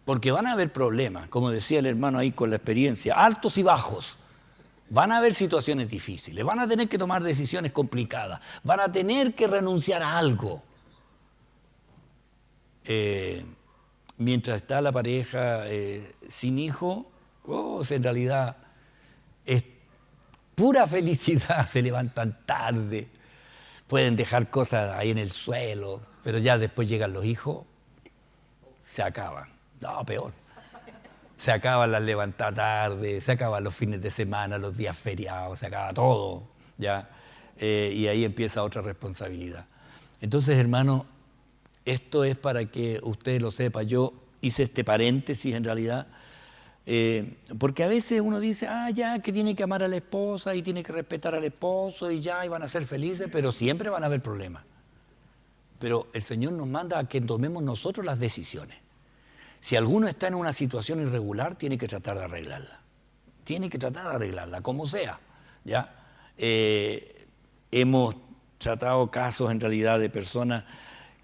Porque van a haber problemas, como decía el hermano ahí con la experiencia, altos y bajos. Van a haber situaciones difíciles, van a tener que tomar decisiones complicadas, van a tener que renunciar a algo. Mientras está la pareja sin hijo, en realidad es pura felicidad, se levantan tarde, pueden dejar cosas ahí en el suelo, pero ya después llegan los hijos, se acaban. No, peor. Se acaban las levantadas tarde, se acaban los fines de semana, los días feriados, se acaba todo, ¿ya? Y ahí empieza otra responsabilidad. Entonces, hermano, esto es para que usted lo sepa. Yo hice este paréntesis en realidad, porque a veces uno dice, ya, que tiene que amar a la esposa y tiene que respetar al esposo y ya, y van a ser felices, pero siempre van a haber problemas. Pero el Señor nos manda a que tomemos nosotros las decisiones. Si alguno está en una situación irregular, tiene que tratar de arreglarla. Tiene que tratar de arreglarla, como sea, ¿ya? Hemos tratado casos en realidad de personas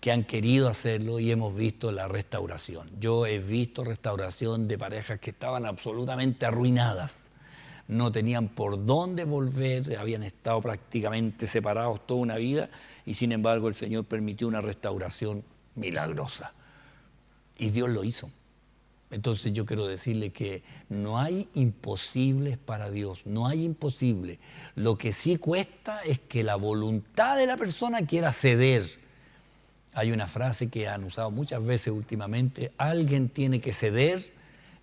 que han querido hacerlo y hemos visto la restauración. Yo he visto restauración de parejas que estaban absolutamente arruinadas. No tenían por dónde volver, habían estado prácticamente separados toda una vida y sin embargo el Señor permitió una restauración milagrosa. Y Dios lo hizo. Entonces yo quiero decirle que no hay imposibles para Dios, no hay imposible. Lo que sí cuesta es que la voluntad de la persona quiera ceder. Hay una frase que han usado muchas veces últimamente, alguien tiene que ceder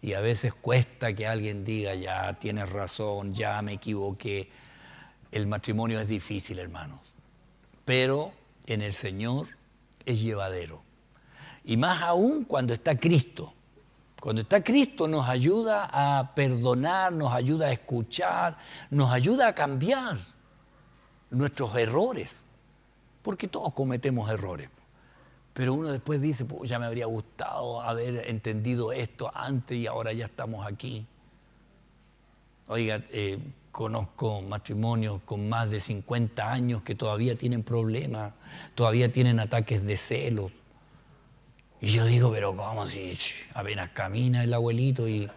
y a veces cuesta que alguien diga, ya tienes razón, ya me equivoqué. El matrimonio es difícil, hermanos, pero en el Señor es llevadero. Y más aún cuando está Cristo. Cuando está Cristo nos ayuda a perdonar, nos ayuda a escuchar, nos ayuda a cambiar nuestros errores. Porque todos cometemos errores. Pero uno después dice, pues ya me habría gustado haber entendido esto antes y ahora ya estamos aquí. Oiga, conozco matrimonios con más de 50 años que todavía tienen problemas, todavía tienen ataques de celos. Y yo digo, pero ¿cómo si apenas camina el abuelito? Y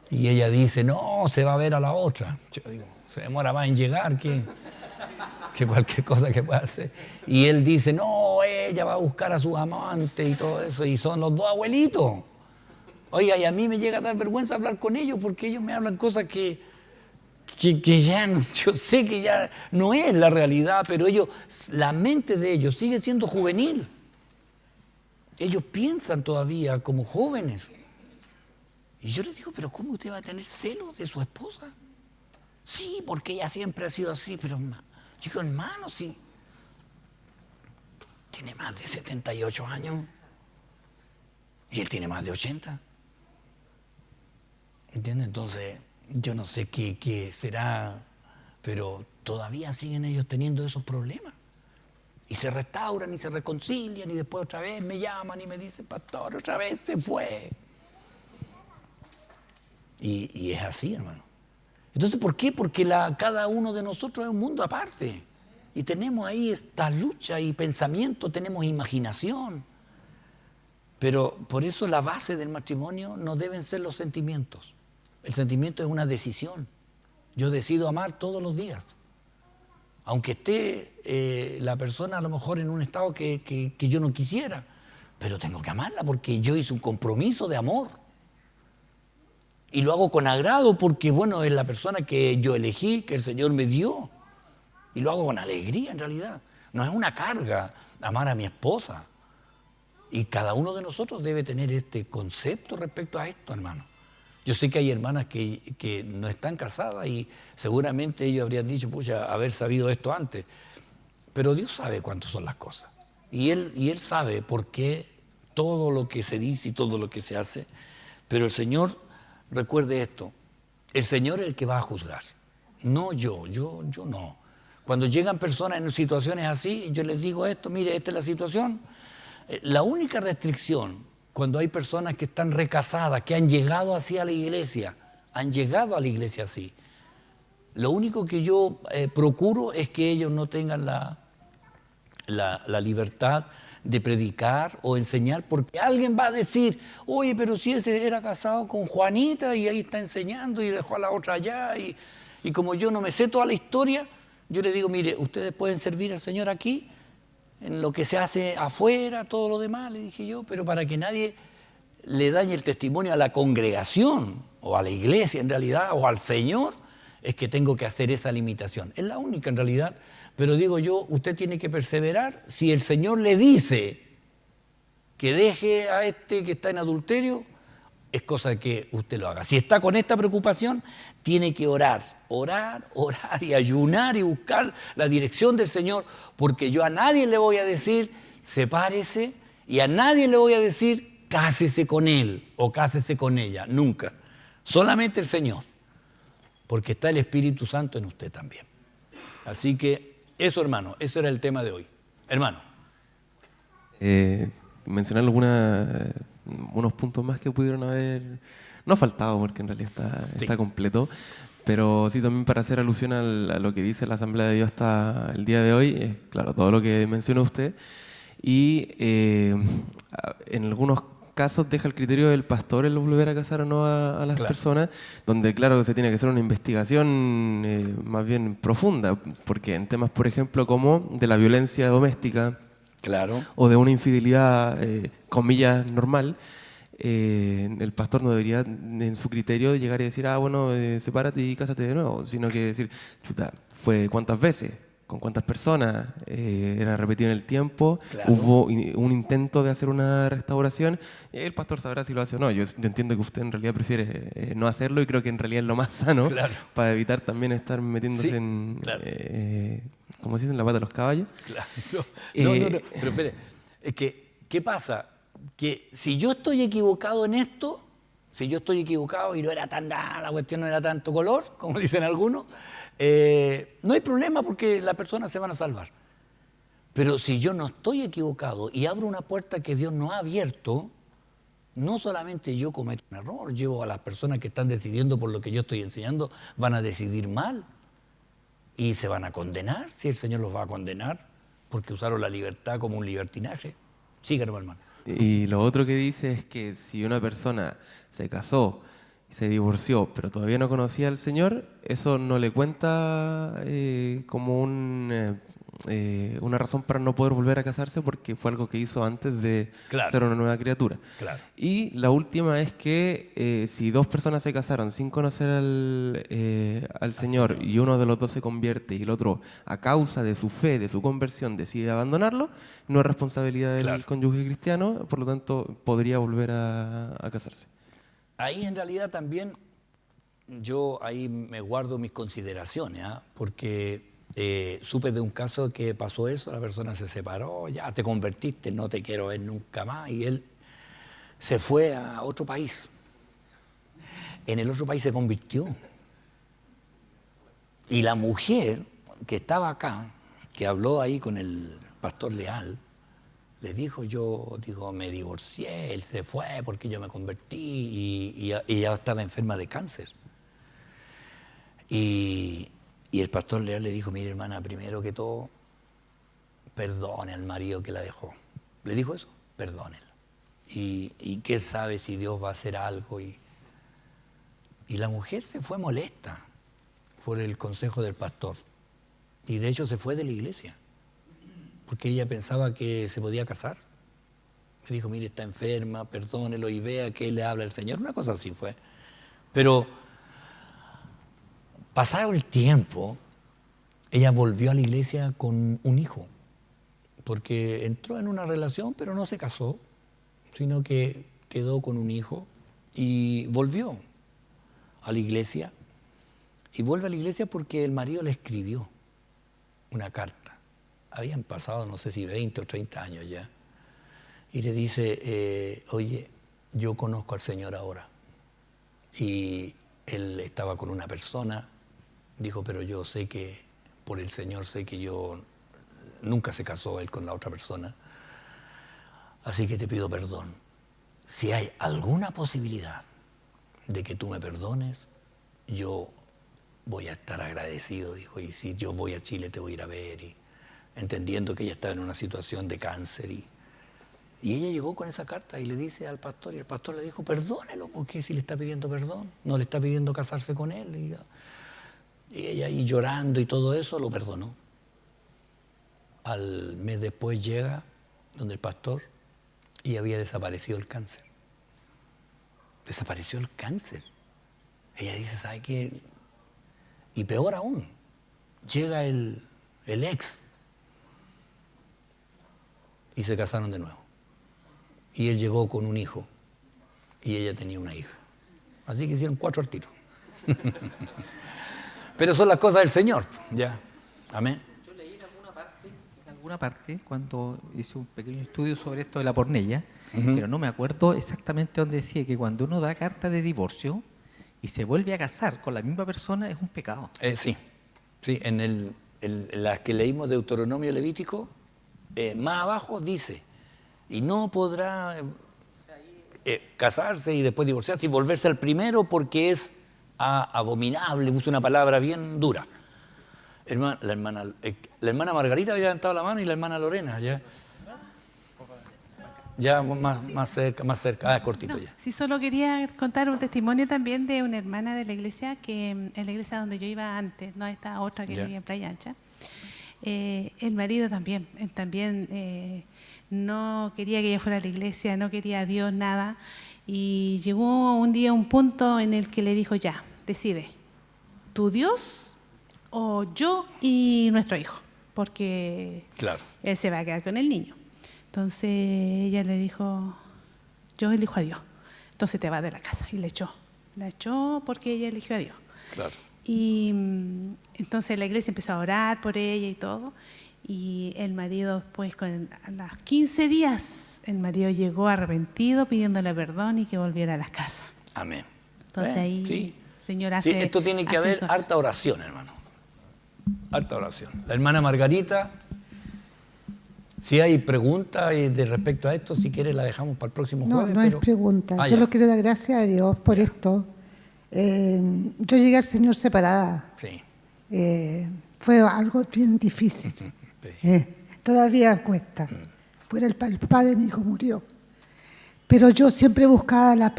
ella dice, no, se va a ver a la otra. Yo digo, se demora más en llegar que cualquier cosa que pueda hacer. Y él dice, no, ella va a buscar a sus amantes y todo eso. Y son los dos abuelitos. Oiga, y a mí me llega a dar vergüenza hablar con ellos porque ellos me hablan cosas que ya no, yo sé que ya no es la realidad, pero ellos, la mente de ellos sigue siendo juvenil. Ellos piensan todavía como jóvenes. Y yo les digo, pero ¿cómo usted va a tener celos de su esposa? Sí, porque ella siempre ha sido así, pero yo digo, hermano, sí. Tiene más de 78 años y él tiene más de 80. ¿Entiendes? Entonces, yo no sé qué será, pero todavía siguen ellos teniendo esos problemas. Y se restauran y se reconcilian y después otra vez me llaman y me dicen, pastor, otra vez se fue. Y es así, hermano. Entonces, ¿por qué? Porque cada uno de nosotros es un mundo aparte. Y tenemos ahí esta lucha y pensamiento, tenemos imaginación. Pero por eso la base del matrimonio no deben ser los sentimientos. El sentimiento es una decisión. Yo decido amar todos los días. Aunque esté la persona a lo mejor en un estado que yo no quisiera, pero tengo que amarla porque yo hice un compromiso de amor. Y lo hago con agrado porque, bueno, es la persona que yo elegí, que el Señor me dio. Y lo hago con alegría, en realidad. No es una carga amar a mi esposa. Y cada uno de nosotros debe tener este concepto respecto a esto, hermano. Yo sé que hay hermanas que no están casadas y seguramente ellos habrían dicho, pucha, haber sabido esto antes. Pero Dios sabe cuántas son las cosas. Y Él sabe por qué todo lo que se dice y todo lo que se hace. Pero el Señor, recuerde esto, el Señor es el que va a juzgar. No yo no. Cuando llegan personas en situaciones así, yo les digo esto, mire, esta es la situación. La única restricción, cuando hay personas que están recasadas, que han llegado así a la iglesia, así, lo único que yo procuro es que ellos no tengan la libertad de predicar o enseñar, porque alguien va a decir, oye, pero si ese era casado con Juanita y ahí está enseñando y dejó a la otra allá, y como yo no me sé toda la historia, yo les digo, mire, ustedes pueden servir al Señor aquí, en lo que se hace afuera, todo lo demás, le dije yo, pero para que nadie le dañe el testimonio a la congregación o a la iglesia en realidad o al Señor, es que tengo que hacer esa limitación. Es la única en realidad, pero digo yo, usted tiene que perseverar. Si el Señor le dice que deje a este que está en adulterio, es cosa de que usted lo haga. Si está con esta preocupación, tiene que orar y ayunar y buscar la dirección del Señor, porque yo a nadie le voy a decir, sepárese, y a nadie le voy a decir, cásese con él o cásese con ella, nunca. Solamente el Señor, porque está el Espíritu Santo en usted también. Así que eso, hermano, eso era el tema de hoy. Hermano. Mencionar unos puntos más que pudieron haber, no faltado porque en realidad está completo, pero sí también para hacer alusión a lo que dice la Asamblea de Dios hasta el día de hoy, es claro, todo lo que mencionó usted, y en algunos casos deja el criterio del pastor el volver a casar o no a las personas, donde claro se tiene que hacer una investigación más bien profunda, porque en temas, por ejemplo, como de la violencia doméstica, o de una infidelidad, comillas, normal, el pastor no debería, en su criterio, llegar y decir, bueno, sepárate y cásate de nuevo, sino que decir, chuta, ¿fue cuántas veces? ¿Con cuántas personas? ¿Era repetido en el tiempo? ¿Hubo un intento de hacer una restauración? Y el pastor sabrá si lo hace o no. Yo entiendo que usted en realidad prefiere no hacerlo y creo que en realidad es lo más sano para evitar también estar metiéndose en... como se dice, en la pata de los caballos. No, pero espere, es que, ¿qué pasa? Que si yo estoy equivocado en esto, si yo estoy equivocado y no era tan la cuestión no era tanto color, como dicen algunos, no hay problema porque las personas se van a salvar. Pero si yo no estoy equivocado y abro una puerta que Dios no ha abierto, no solamente yo cometo un error, llevo a las personas que están decidiendo por lo que yo estoy enseñando, van a decidir mal. Y se van a condenar, si el Señor los va a condenar, porque usaron la libertad como un libertinaje. Sí, hermano. Y lo otro que dice es que si una persona se casó, se divorció, pero todavía no conocía al Señor, eso no le cuenta como una razón para no poder volver a casarse porque fue algo que hizo antes de ser una nueva criatura. Y la última es que si dos personas se casaron sin conocer al Señor y uno de los dos se convierte y el otro a causa de su fe, de su conversión decide abandonarlo, no es responsabilidad del cónyuge cristiano, por lo tanto podría volver a casarse. Ahí en realidad también yo ahí me guardo mis consideraciones, porque supe de un caso que pasó eso, la persona se separó, ya te convertiste, no te quiero ver nunca más, y él se fue a otro país. En el otro país se convirtió. Y la mujer que estaba acá, que habló ahí con el pastor Leal, le dijo, me divorcié, él se fue porque yo me convertí y ella estaba enferma de cáncer. Y el pastor Leal le dijo, mire hermana, primero que todo, perdone al marido que la dejó. Le dijo eso, perdónela. Y qué sabe si Dios va a hacer algo. Y la mujer se fue molesta por el consejo del pastor. Y de hecho se fue de la iglesia, porque ella pensaba que se podía casar. Me dijo, mire, está enferma, perdónelo y vea que le habla el Señor. Una cosa así fue. Pero pasado el tiempo, ella volvió a la iglesia con un hijo, porque entró en una relación, pero no se casó, sino que quedó con un hijo y volvió a la iglesia. Y vuelve a la iglesia porque el marido le escribió una carta. Habían pasado, no sé si 20 o 30 años ya. Y le dice, oye, yo conozco al Señor ahora. Y él estaba con una persona, dijo, pero yo sé que, por el Señor sé que yo nunca se casó él con la otra persona. Así que te pido perdón. Si hay alguna posibilidad de que tú me perdones, yo voy a estar agradecido, dijo, y si yo voy a Chile te voy a ir a ver, y entendiendo que ella estaba en una situación de cáncer. Y ella llegó con esa carta y le dice al pastor, y el pastor le dijo, perdónelo, porque si le está pidiendo perdón, no le está pidiendo casarse con él. Y ella ahí llorando y todo eso, lo perdonó. Al mes después llega donde el pastor y había desaparecido el cáncer. Desapareció el cáncer. Ella dice, ¿sabe qué? Y peor aún, llega el ex y se casaron de nuevo. Y él llegó con un hijo y ella tenía una hija. Así que hicieron 4 al tiro. Pero son las cosas del Señor, ya. Amén. Yo leí en alguna parte, cuando hice un pequeño estudio sobre esto de la pornella, pero no me acuerdo exactamente dónde decía que cuando uno da carta de divorcio y se vuelve a casar con la misma persona es un pecado. Sí, en las que leímos de Deuteronomio Levítico, más abajo dice, y no podrá casarse y después divorciarse y volverse al primero porque es abominable, usa una palabra bien dura. La hermana Margarita había levantado la mano y la hermana Lorena, ya más cerca, cortito No, ya. sí, solo quería contar un testimonio también de una hermana de la iglesia, que en la iglesia donde yo iba antes, no esta otra que vivía en Playa Ancha. El marido también, él también no quería que ella fuera a la iglesia, no quería a Dios, nada. Y llegó un día un punto en el que le dijo, ya, decide, ¿tu Dios o yo y nuestro hijo? Porque Claro. él se va a quedar con el niño. Entonces ella le dijo, yo elijo a Dios. Entonces te vas de la casa. Y le echó. La echó porque ella eligió a Dios. Claro. Y entonces la iglesia empezó a orar por ella y todo. Y el marido, pues a los 15 días, el marido llegó arrepentido pidiéndole perdón y que volviera a la casa. Amén. Entonces ahí, sí. Señor, hace... Sí, esto tiene que haber harta oración, hermano. Harta oración. La hermana Margarita, si hay preguntas de respecto a esto, si quiere la dejamos para el próximo jueves. No es pregunta. Yo ya. lo quiero dar gracias a Dios por esto. Yo llegué al Señor separada. Sí. Fue algo bien difícil. Sí. Todavía cuesta. Pues el papá de mi hijo murió. Pero yo siempre buscaba,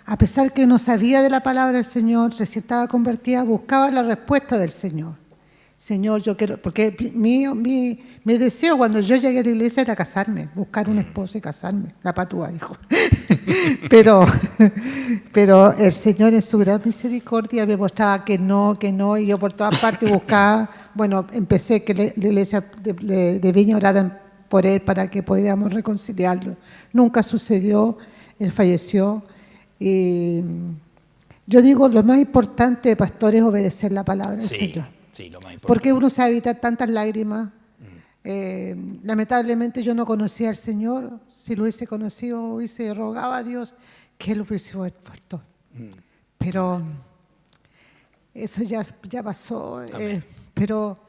a pesar que no sabía de la palabra del Señor, recién estaba convertida, buscaba la respuesta del Señor. Señor, yo quiero, porque mi deseo cuando yo llegué a la iglesia era casarme, buscar un esposo y casarme, la patúa, dijo. pero el Señor en su gran misericordia me mostraba que no, y yo por todas partes buscaba, bueno, empecé que la iglesia de Viña oraran por él para que pudiéramos reconciliarlo. Nunca sucedió, él falleció. Y yo digo, lo más importante, pastor, es obedecer la palabra del Señor. Sí, lo más importante. Porque uno se evita tantas lágrimas. Lamentablemente yo no conocía al Señor. Si lo hubiese conocido, hubiese rogado a Dios que Él hubiese vuelto. Pero eso ya pasó. Pero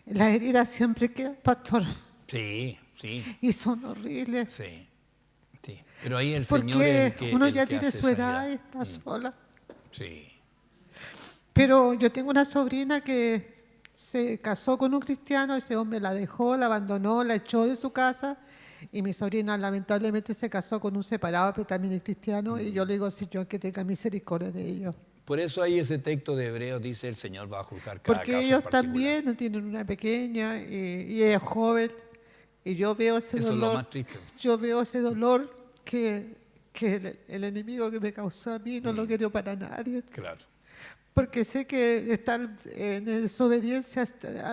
las heridas siempre quedan, pastor. Sí. Y son horribles. Sí. Pero ahí el Porque Señor es el que uno el ya que tiene hace su edad sanidad. y está sola. Sí. Pero yo tengo una sobrina que se casó con un cristiano, ese hombre la dejó, la abandonó, la echó de su casa, y mi sobrina lamentablemente se casó con un separado, pero también es cristiano, y yo le digo, Señor, que tenga misericordia de ellos. Por eso ahí ese texto de Hebreos dice, el Señor va a juzgar cada Porque caso ellos en particular. también tienen una pequeña, y ella es joven, y yo veo ese Eso dolor. es lo más triste. Yo veo ese dolor que que el enemigo que me causó a mí no lo quiero para nadie. Claro. Porque sé que estar en desobediencia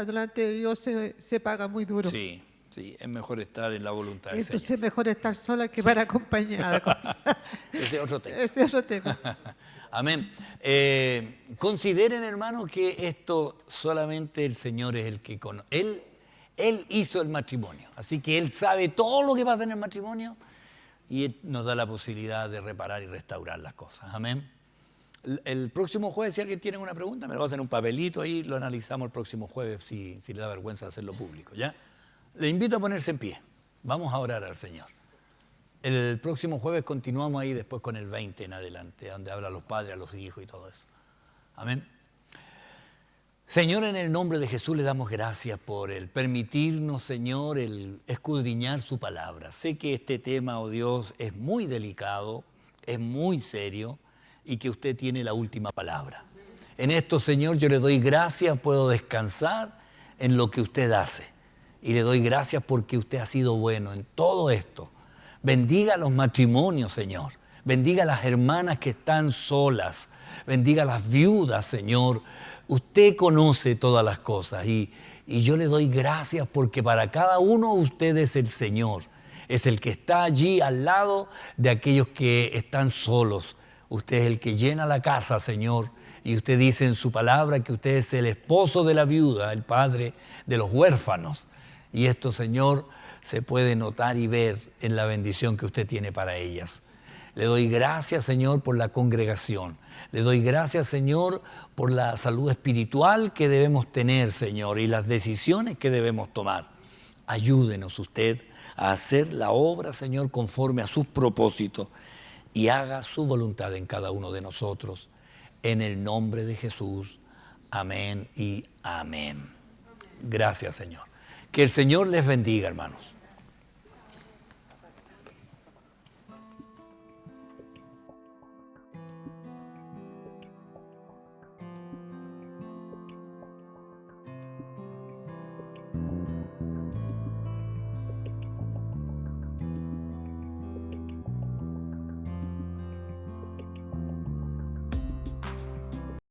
delante de Dios se paga muy duro. Sí, sí, es mejor estar en la voluntad del Entonces Señor. es mejor estar sola que para acompañada. Ese es otro tema. Ese es otro tema. Amén. Consideren, hermanos, que esto solamente el Señor es el que conoce. Él hizo el matrimonio, así que Él sabe todo lo que pasa en el matrimonio y Él nos da la posibilidad de reparar y restaurar las cosas. Amén. El próximo jueves, si alguien tiene una pregunta, me lo pasan en un papelito ahí, lo analizamos el próximo jueves si le da vergüenza hacerlo público, ¿ya? Le invito a ponerse en pie. Vamos a orar al Señor. El próximo jueves continuamos ahí después con el 20 en adelante, donde habla a los padres, a los hijos y todo eso. Amén. Señor, en el nombre de Jesús le damos gracias por el permitirnos, Señor, el escudriñar su palabra. Sé que este tema, oh Dios, es muy delicado, es muy serio y que usted tiene la última palabra. En esto, Señor, yo le doy gracias, puedo descansar en lo que usted hace. Y le doy gracias porque usted ha sido bueno en todo esto. Bendiga los matrimonios, Señor. Bendiga a las hermanas que están solas. Bendiga a las viudas, Señor. Usted conoce todas las cosas y yo le doy gracias porque para cada uno usted es el Señor. Es el que está allí al lado de aquellos que están solos. Usted es el que llena la casa, Señor. Y usted dice en su palabra que usted es el esposo de la viuda, el padre de los huérfanos. Y esto, Señor, se puede notar y ver en la bendición que usted tiene para ellas. Le doy gracias, Señor, por la congregación. Le doy gracias, Señor, por la salud espiritual que debemos tener, Señor, y las decisiones que debemos tomar. Ayúdenos usted a hacer la obra, Señor, conforme a sus propósitos y haga su voluntad en cada uno de nosotros. En el nombre de Jesús. Amén y amén. Gracias, Señor. Que el Señor les bendiga, hermanos.